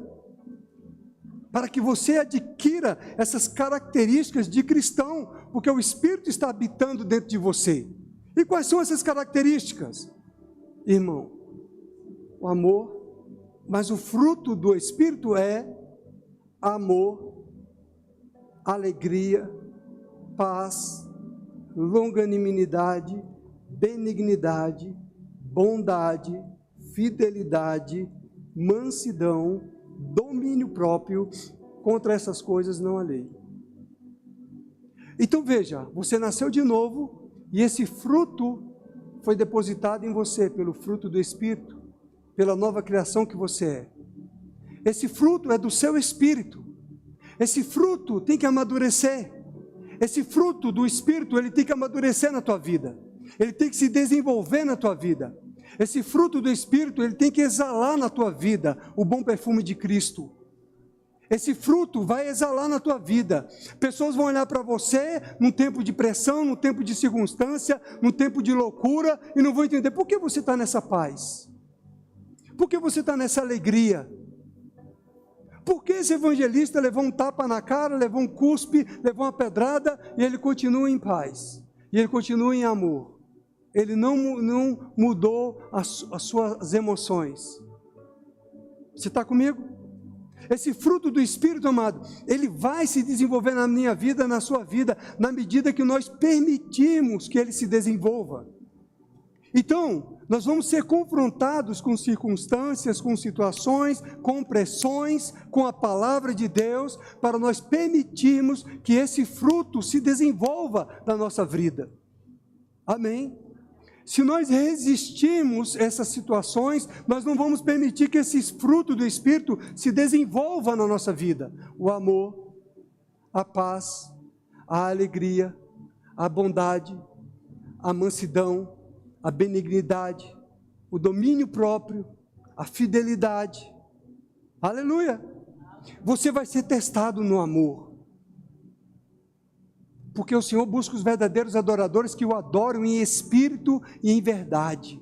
S1: para que você adquira essas características de cristão, porque o Espírito está habitando dentro de você. E quais são essas características? Irmão, o amor, mas o fruto do Espírito é amor, alegria, paz, longanimidade, benignidade, bondade, fidelidade, mansidão, domínio próprio. Contra essas coisas não há lei. Então veja, você nasceu de novo e esse fruto foi depositado em você pelo fruto do Espírito, pela nova criação que você é. Esse fruto é do seu espírito. Esse fruto tem que amadurecer. Esse fruto do Espírito, ele tem que amadurecer na tua vida. Ele tem que se desenvolver na tua vida. Esse fruto do Espírito, ele tem que exalar na tua vida o bom perfume de Cristo. Esse fruto vai exalar na tua vida. Pessoas vão olhar para você num tempo de pressão, num tempo de circunstância, num tempo de loucura, e não vão entender por que você está nessa paz. Por que você está nessa alegria? Por que esse evangelista levou um tapa na cara, levou um cuspe, levou uma pedrada, e ele continua em paz, e ele continua em amor? Ele não mudou as suas emoções. Você está comigo? Esse fruto do Espírito, amado, ele vai se desenvolver na minha vida, na sua vida, na medida que nós permitimos que ele se desenvolva. Então, nós vamos ser confrontados com circunstâncias, com situações, com pressões, com a palavra de Deus, para nós permitirmos que esse fruto se desenvolva na nossa vida. Amém? Se nós resistirmos a essas situações, nós não vamos permitir que esse fruto do Espírito se desenvolva na nossa vida. O amor, a paz, a alegria, a bondade, a mansidão, a benignidade, o domínio próprio, a fidelidade. Aleluia! Você vai ser testado no amor. Porque o Senhor busca os verdadeiros adoradores que o adoram em espírito e em verdade.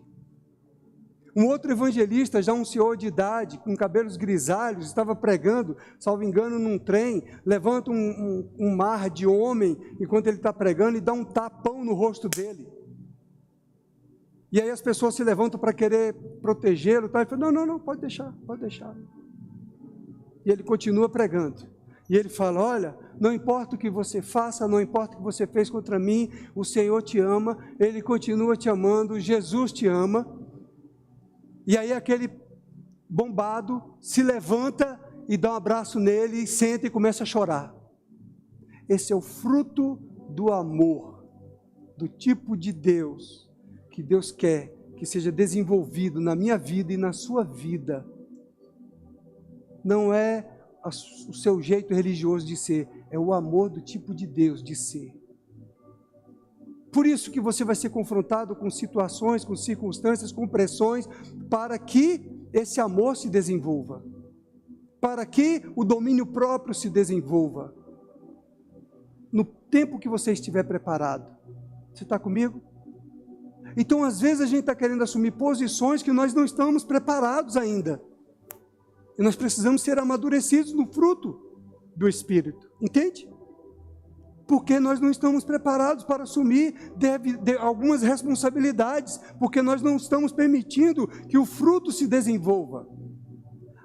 S1: Um outro evangelista, já um senhor de idade, com cabelos grisalhos, estava pregando, salvo engano, num trem, levanta um mar de homem, enquanto ele está pregando, e dá um tapão no rosto dele. E aí as pessoas se levantam para querer protegê-lo, tá? Ele fala: não, pode deixar. E ele continua pregando. E ele fala, olha, não importa o que você faça, não importa o que você fez contra mim, o Senhor te ama, Ele continua te amando, Jesus te ama. E aí aquele bombado se levanta e dá um abraço nele, e senta e começa a chorar. Esse é o fruto do amor, do tipo de Deus, que Deus quer que seja desenvolvido na minha vida e na sua vida. Não é o seu jeito religioso de ser, é o amor do tipo de Deus de ser. Por isso que você vai ser confrontado com situações, com circunstâncias, com pressões, para que esse amor se desenvolva, para que o domínio próprio se desenvolva, no tempo que você estiver preparado. Você está comigo? Então, às vezes a gente está querendo assumir posições que nós não estamos preparados ainda. E nós precisamos ser amadurecidos no fruto do Espírito, entende? Porque nós não estamos preparados para assumir algumas responsabilidades, porque nós não estamos permitindo que o fruto se desenvolva.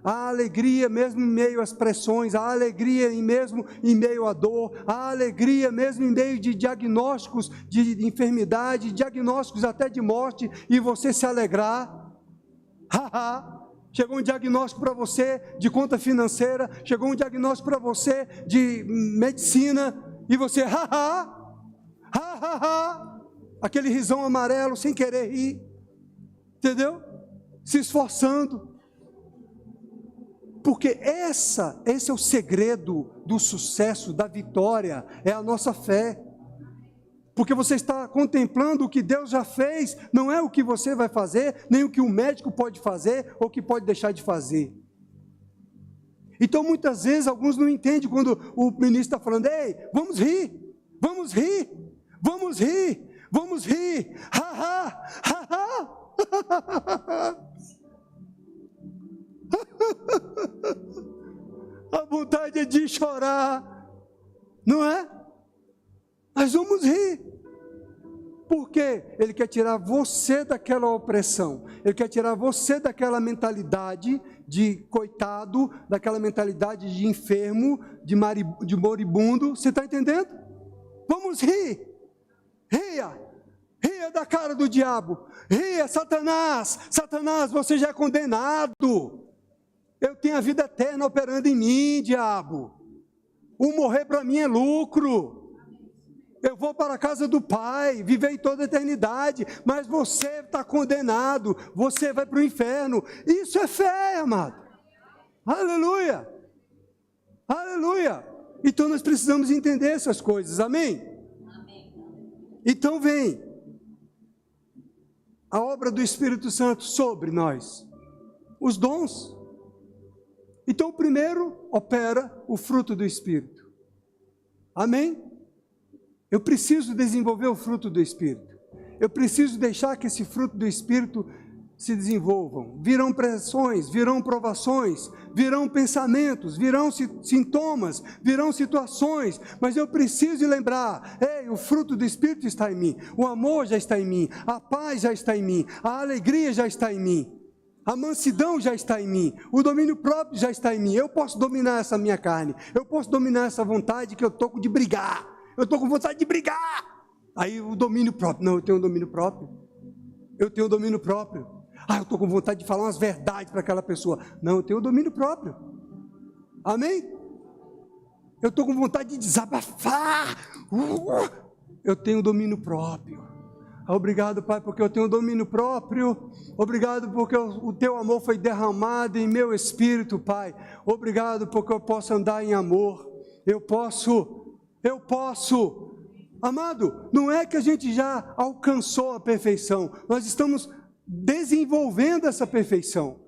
S1: A alegria mesmo em meio às pressões, a alegria mesmo em meio à dor, a alegria mesmo em meio de diagnósticos de enfermidade, diagnósticos até de morte, e você se alegrar. Chegou um diagnóstico para você de conta financeira, chegou um diagnóstico para você de medicina, e você, aquele risão amarelo, sem querer rir, entendeu? Se esforçando, porque esse é o segredo do sucesso, da vitória, é a nossa fé, porque você está contemplando o que Deus já fez, não é o que você vai fazer, nem o que o médico pode fazer, ou que pode deixar de fazer. Então muitas vezes alguns não entendem quando o ministro está falando, ei, vamos rir, vamos rir, vamos rir, vamos rir, a vontade é de chorar, não é? Mas vamos rir, porque Ele quer tirar você daquela opressão, Ele quer tirar você daquela mentalidade de coitado, daquela mentalidade de enfermo, de moribundo, você está entendendo? Vamos rir, ria da cara do diabo, ria, Satanás, você já é condenado, eu tenho a vida eterna operando em mim, diabo, o morrer para mim é lucro, eu vou para a casa do Pai, viver em toda a eternidade, mas você está condenado, você vai para o inferno. Isso é fé, amado. Aleluia, aleluia. Então nós precisamos entender essas coisas, amém? Então vem a obra do Espírito Santo sobre nós, os dons. Então o primeiro opera o fruto do Espírito, amém? Eu preciso desenvolver o fruto do Espírito, eu preciso deixar que esse fruto do Espírito se desenvolvam. Virão pressões, virão provações, virão pensamentos, virão sintomas, virão situações, mas eu preciso lembrar, ei, o fruto do Espírito está em mim, o amor já está em mim, a paz já está em mim, a alegria já está em mim, a mansidão já está em mim, o domínio próprio já está em mim. Eu posso dominar essa minha carne, eu posso dominar essa vontade que eu estou de brigar, eu estou com vontade de brigar, aí o domínio próprio, não, eu tenho um domínio próprio, eu tenho um domínio próprio, eu estou com vontade de falar umas verdades para aquela pessoa, não, eu tenho um domínio próprio, amém? Eu estou com vontade de desabafar, eu tenho um domínio próprio. Obrigado, Pai, porque eu tenho um domínio próprio, obrigado porque o Teu amor foi derramado em meu espírito, Pai, obrigado porque eu posso andar em amor, eu posso, amado, não é que a gente já alcançou a perfeição, nós estamos desenvolvendo essa perfeição,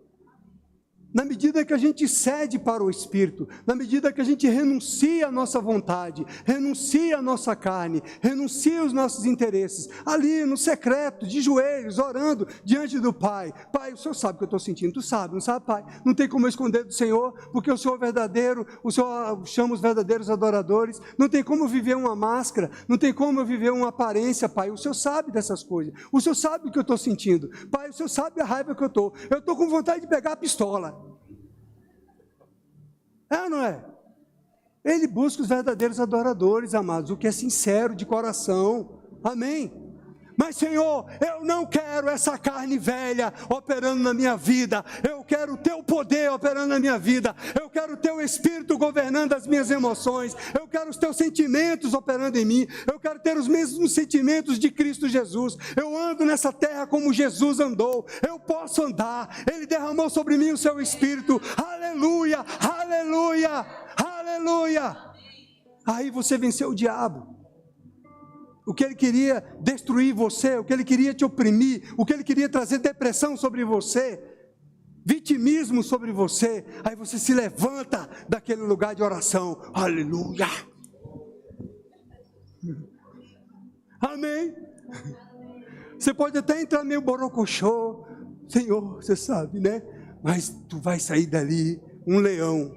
S1: na medida que a gente cede para o Espírito, na medida que a gente renuncia à nossa vontade, renuncia à nossa carne, renuncia aos nossos interesses, ali no secreto, de joelhos, orando diante do Pai. Pai, o Senhor sabe o que eu estou sentindo, tu sabe, não sabe, Pai? Não tem como eu esconder do Senhor, porque o Senhor é verdadeiro, o Senhor chama os verdadeiros adoradores, não tem como eu viver uma máscara, não tem como eu viver uma aparência, Pai, o Senhor sabe dessas coisas, o Senhor sabe o que eu estou sentindo, Pai, o Senhor sabe a raiva que eu estou com vontade de pegar a pistola. É ou não é? Ele busca os verdadeiros adoradores, amados, o que é sincero de coração. Amém? Mas, Senhor, eu não quero essa carne velha operando na minha vida. Eu quero o teu poder operando na minha vida. Eu quero o teu Espírito governando as minhas emoções. Eu quero os teus sentimentos operando em mim. Eu quero ter os mesmos sentimentos de Cristo Jesus. Eu ando nessa terra como Jesus andou. Eu posso andar. Ele derramou sobre mim o seu Espírito. Aleluia, aleluia, aleluia. Aí você venceu o diabo. O que ele queria destruir você, o que ele queria te oprimir, o que ele queria trazer depressão sobre você, vitimismo sobre você, aí você se levanta daquele lugar de oração, aleluia, amém, você pode até entrar meio borocochô, Senhor, você sabe, né, mas tu vai sair dali um leão,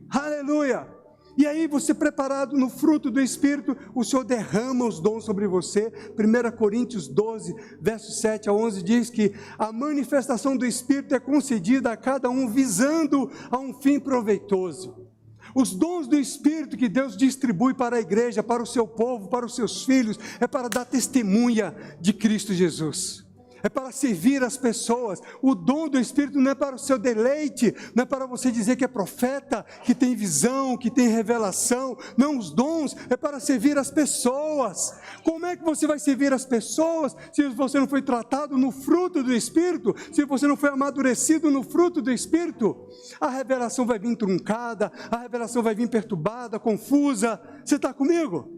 S1: aleluia. E aí você preparado no fruto do Espírito, o Senhor derrama os dons sobre você. 1 Coríntios 12, versos 7 a 11 diz que a manifestação do Espírito é concedida a cada um visando a um fim proveitoso. Os dons do Espírito que Deus distribui para a igreja, para o seu povo, para os seus filhos, é para dar testemunha de Cristo Jesus. É para servir as pessoas. O dom do Espírito não é para o seu deleite, não é para você dizer que é profeta, que tem visão, que tem revelação. Não, os dons é para servir as pessoas. Como é que você vai servir as pessoas se você não foi tratado no fruto do Espírito? Se você não foi amadurecido no fruto do Espírito? A revelação vai vir truncada, a revelação vai vir perturbada, confusa. Você está comigo?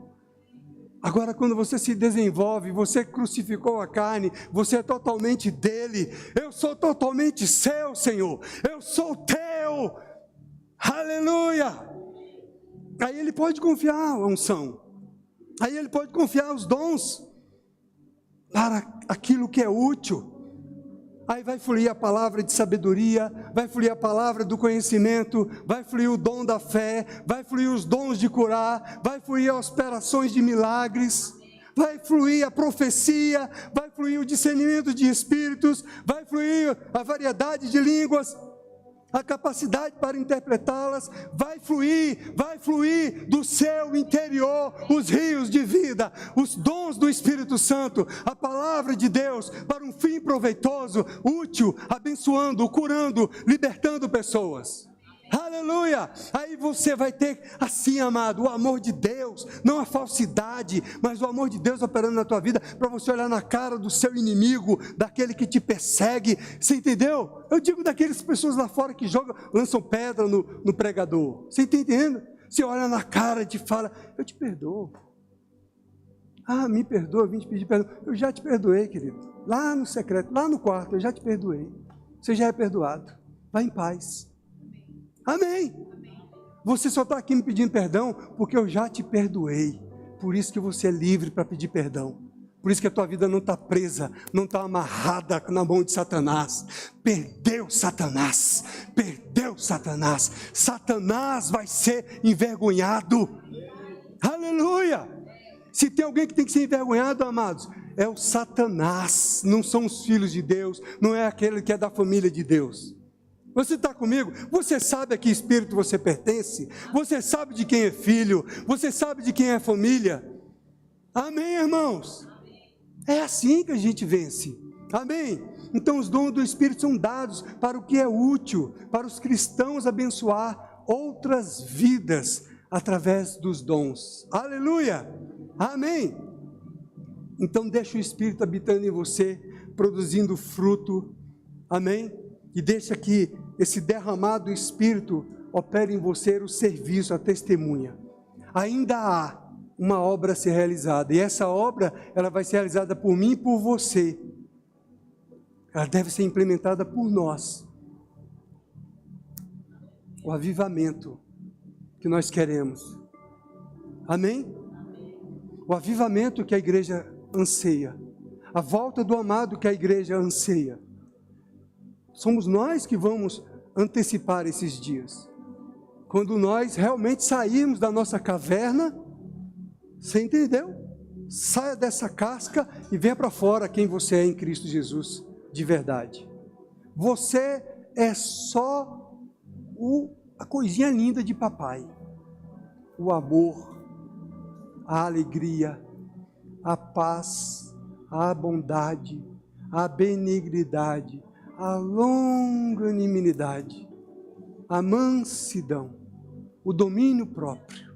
S1: Agora, quando você se desenvolve, você crucificou a carne, você é totalmente dele. Eu sou totalmente seu, Senhor. Eu sou teu. Aleluia. Aí ele pode confiar a unção. Aí ele pode confiar os dons para aquilo que é útil. Aí vai fluir a palavra de sabedoria, vai fluir a palavra do conhecimento, vai fluir o dom da fé, vai fluir os dons de curar, vai fluir as operações de milagres, vai fluir a profecia, vai fluir o discernimento de espíritos, vai fluir a variedade de línguas, a capacidade para interpretá-las, vai fluir do seu interior os rios de vida, os dons do Espírito Santo, a palavra de Deus para um fim proveitoso, útil, abençoando, curando, libertando pessoas. Aleluia! Aí você vai ter assim, amado, o amor de Deus, não a falsidade, mas o amor de Deus operando na tua vida, para você olhar na cara do seu inimigo, daquele que te persegue, você entendeu? Eu digo daquelas pessoas lá fora que lançam pedra no pregador, você está entendendo? Você olha na cara e te fala, eu te perdoo. Ah, me perdoa, eu vim te pedir perdão. Eu já te perdoei, querido, lá no secreto, lá no quarto, eu já te perdoei, você já é perdoado, vai em paz. Amém. Você só está aqui me pedindo perdão porque eu já te perdoei. Por isso que você é livre para pedir perdão. Por isso que a tua vida não está presa, não está amarrada na mão de Satanás. Perdeu Satanás, perdeu Satanás. Satanás vai ser envergonhado. Aleluia. Se tem alguém que tem que ser envergonhado, amados, é o Satanás. Não são os filhos de Deus, não é aquele que é da família de Deus. Você está comigo? Você sabe a que espírito você pertence? Você sabe de quem é filho? Você sabe de quem é família? Amém, irmãos? É assim que a gente vence. Amém? Então os dons do Espírito são dados para o que é útil, para os cristãos abençoar outras vidas através dos dons. Aleluia! Amém? Então deixa o Espírito habitando em você, produzindo fruto. Amém? E deixa que esse derramado Espírito opere em você o serviço, a testemunha. Ainda há uma obra a ser realizada, e essa obra, ela vai ser realizada por mim e por você. Ela deve ser implementada por nós. O avivamento que nós queremos. Amém? O avivamento que a igreja anseia. A volta do amado que a igreja anseia. Somos nós que vamos antecipar esses dias. Quando nós realmente sairmos da nossa caverna, você entendeu? Saia dessa casca e venha para fora quem você é em Cristo Jesus, de verdade. Você é só a coisinha linda de papai. o amor, a alegria, a paz, a bondade, a benignidade, a longanimidade, a mansidão, o domínio próprio.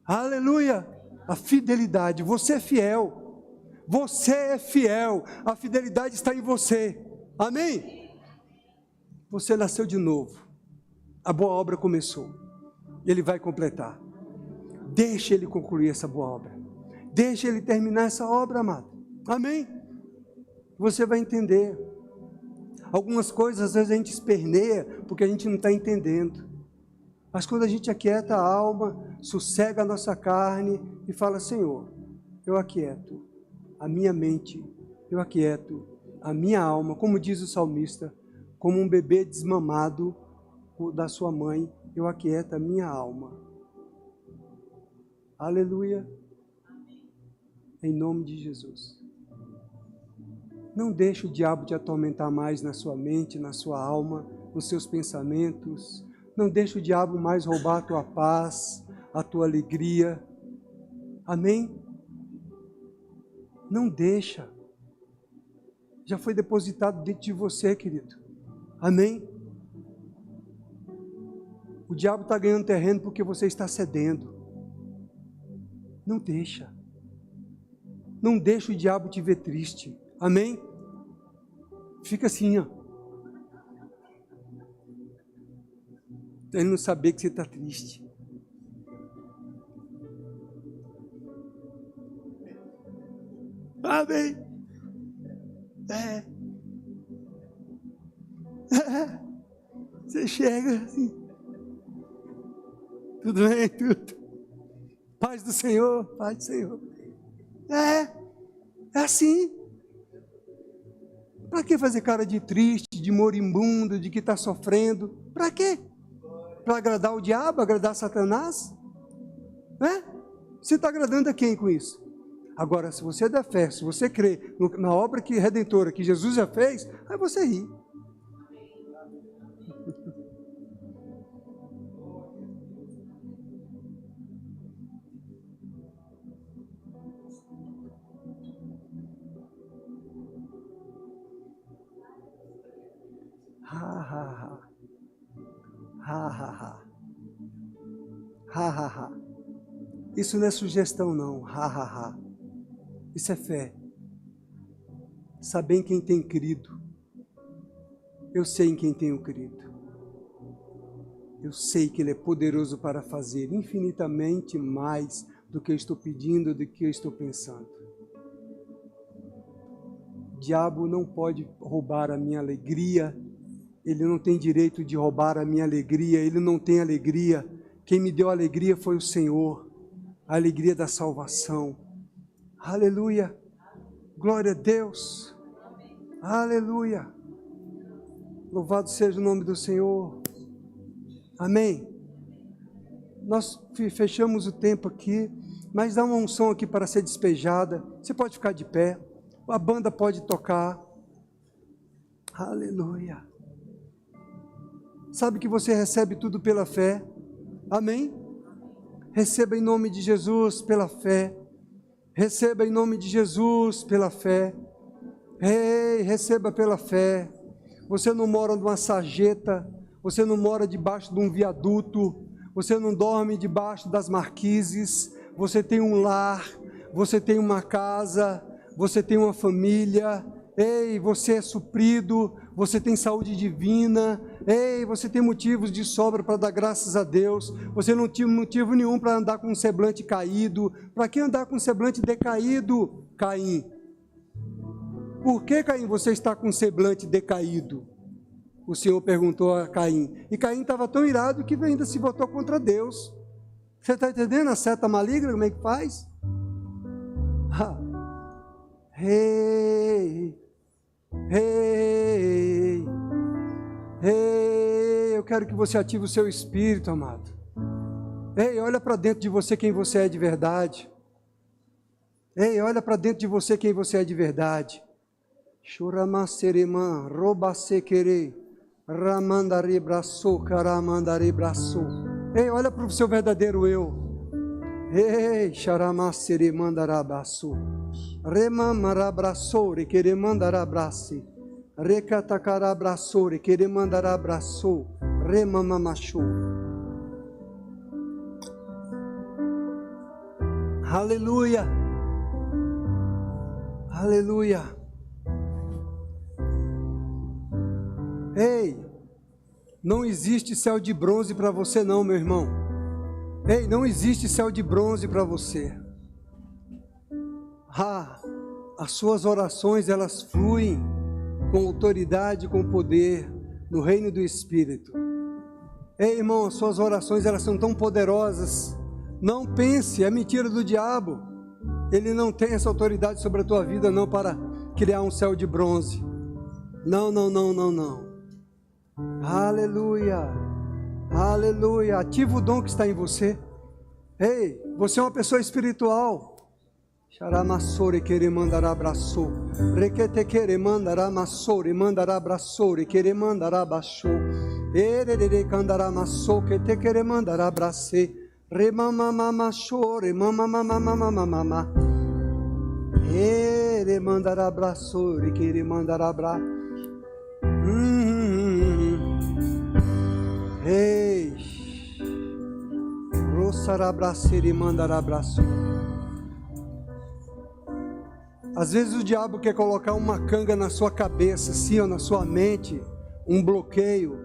S1: Aleluia! A fidelidade. Você é fiel. Você é fiel. A fidelidade está em você. Amém? Você nasceu de novo. A boa obra começou. Ele vai completar. Deixe Ele concluir essa boa obra. Deixe Ele terminar essa obra, amado. Amém? Você vai entender. Algumas coisas, às vezes, a gente esperneia porque a gente não está entendendo. Mas quando a gente aquieta a alma, sossega a nossa carne e fala: Senhor, eu aquieto a minha mente, eu aquieto a minha alma, como diz o salmista, como um bebê desmamado da sua mãe, eu aquieto a minha alma. Aleluia. Em nome de Jesus. Não deixe o diabo te atormentar mais na sua mente, na sua alma, nos seus pensamentos. Não deixe o diabo mais roubar a tua paz, a tua alegria. Amém? Não deixa. Já foi depositado dentro de você, querido. Amém? O diabo está ganhando terreno porque você está cedendo. Não deixa. Não deixa o diabo te ver triste. Amém? Fica assim, ó. Ele não saber que você está triste. Amém? Você chega assim. Tudo bem? Tudo. Paz do Senhor, paz do Senhor. É assim. Para que fazer cara de triste, de moribundo, de que está sofrendo? Para quê? Para agradar o diabo, agradar Satanás? Você está agradando a quem com isso? Agora, se você der fé, se você crê na obra redentora que Jesus já fez, aí você ri. Isso não é sugestão não, isso é fé. Saber em quem tem crido. Eu sei em quem tenho crido. Eu sei que Ele é poderoso para fazer infinitamente mais do que eu estou pedindo, do que eu estou pensando. O diabo não pode roubar a minha alegria. Ele não tem direito de roubar a minha alegria, ele não tem alegria. Quem me deu alegria foi o Senhor, a alegria da salvação. Aleluia, glória a Deus, aleluia, louvado seja o nome do Senhor, amém. Nós fechamos o tempo aqui, mas dá uma unção aqui para ser despejada. Você pode ficar de pé, a banda pode tocar, aleluia. Sabe que você recebe tudo pela fé, amém? Receba em nome de Jesus pela fé, receba em nome de Jesus pela fé, ei, receba pela fé. Você não mora numa sarjeta, você não mora debaixo de um viaduto, você não dorme debaixo das marquises, você tem um lar, você tem uma casa, você tem uma família, ei, você é suprido, você tem saúde divina, ei, você tem motivos de sobra para dar graças a Deus, você não tinha motivo nenhum para andar com um semblante caído. Para que andar com um semblante decaído, Caim? Por que, Caim, você está com um semblante decaído? O Senhor perguntou a Caim, e Caim estava tão irado que ainda se voltou contra Deus. Você está entendendo a seta maligna, como é que faz? Ei, eu quero que você ative o seu espírito, amado. Ei, olha para dentro de você quem você é de verdade. Ei, olha para dentro de você quem você é de verdade. Churamaserema, robasequerei, ramandari braço, caramandari braço. Ei, olha para o seu verdadeiro eu. Ei, xaramassere mandarabaço. Remamarabraçore, querer mandarabrace. Recatacarabraçore, querer mandarabraço. Remamamachu. Aleluia. Aleluia. Ei, não existe céu de bronze para você não, meu irmão. Ei, não existe céu de bronze para você. As suas orações, elas fluem com autoridade, com poder, no reino do Espírito. Ei, irmão, as suas orações, elas são tão poderosas. Não pense, é mentira do diabo. Ele não tem essa autoridade sobre a tua vida, não, para criar um céu de bronze. Não, não, não, não, não. Aleluia, aleluia. Ativa o dom que está em você. Ei, você é uma pessoa espiritual. Xaramassore querer mandar abraço, requete querer mandar amassore, mandar abraço, querer mandar abaixo, erere candará amassou, que te querer mandar abrace, remamamama chore, mamamamamamamama, ere mandar abraço, querer mandar abra. Ei, roçarabracere mandar abraço. Às vezes o diabo quer colocar uma canga na sua cabeça, assim, ou na sua mente, um bloqueio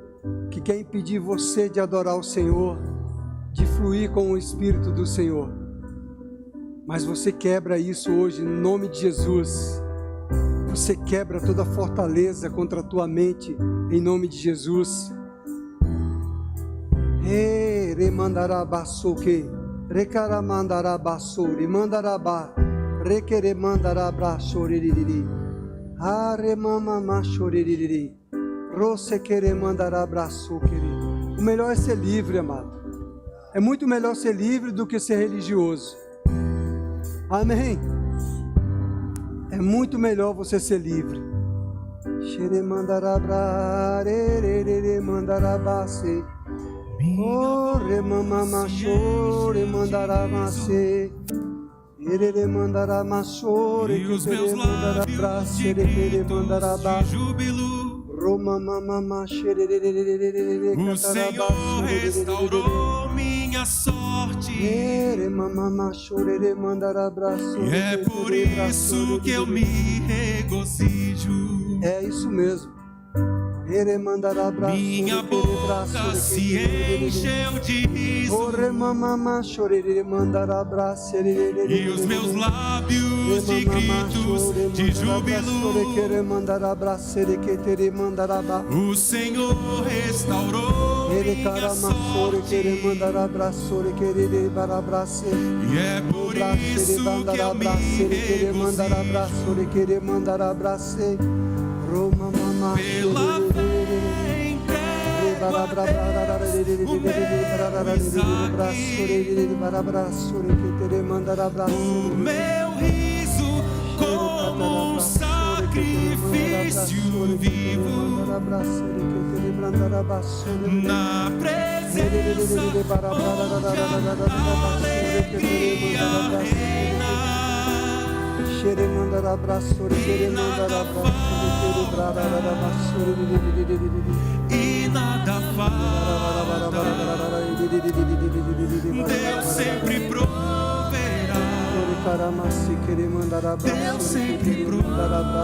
S1: que quer impedir você de adorar o Senhor, de fluir com o Espírito do Senhor. Mas você quebra isso hoje, no nome de Jesus. Você quebra toda fortaleza contra a tua mente, em nome de Jesus. Remandará baçoque, recaramandará baçore, mandará requerer mandará abraço, aremamama choriri, roce querer mandará abraço, querido. O melhor é ser livre, amado. É muito melhor ser livre do que ser religioso. Amém? É muito melhor você ser livre. Xere mandará abra, rerere mandará bace, oh remamama chore mandará mace. Ele mandará maçore,
S2: e os meus lábios de gritos de júbilo. O Senhor restaurou minha sorte, e é por isso que eu me regozijo.
S1: É isso mesmo.
S2: Minha boca se encheu de riso, e os meus lábios de gritos de júbilo. O Senhor restaurou minha sorte, e é por isso que eu me regozijo. Pela fé entrego a Deus o meu Isaac, o meu riso como um sacrifício vivo, na presença onde a alegria reina.
S1: Xere mandar abraço, querer mandar abraço,
S2: e nada falta, Deus sempre proverá, Deus sempre proverá.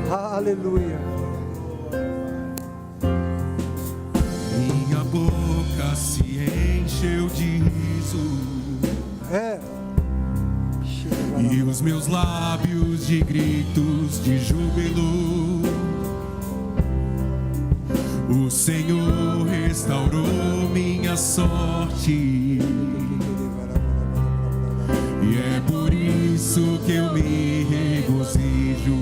S1: Aleluia.
S2: Minha boca se encheu de riso, e os meus lábios de gritos de júbilo. O Senhor restaurou minha sorte, e é por isso que eu me regozijo.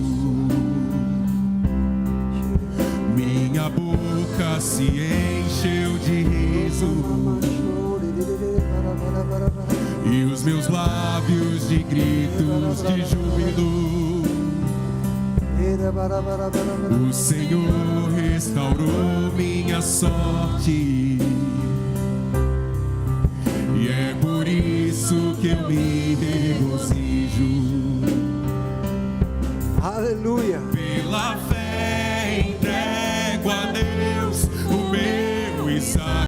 S2: Minha boca se encheu de riso, e os meus lábios de gritos de júbilo. O Senhor restaurou minha sorte, e é por isso que eu me regozijo.
S1: Aleluia.
S2: Pela fé entrego a Deus o meu Isaac.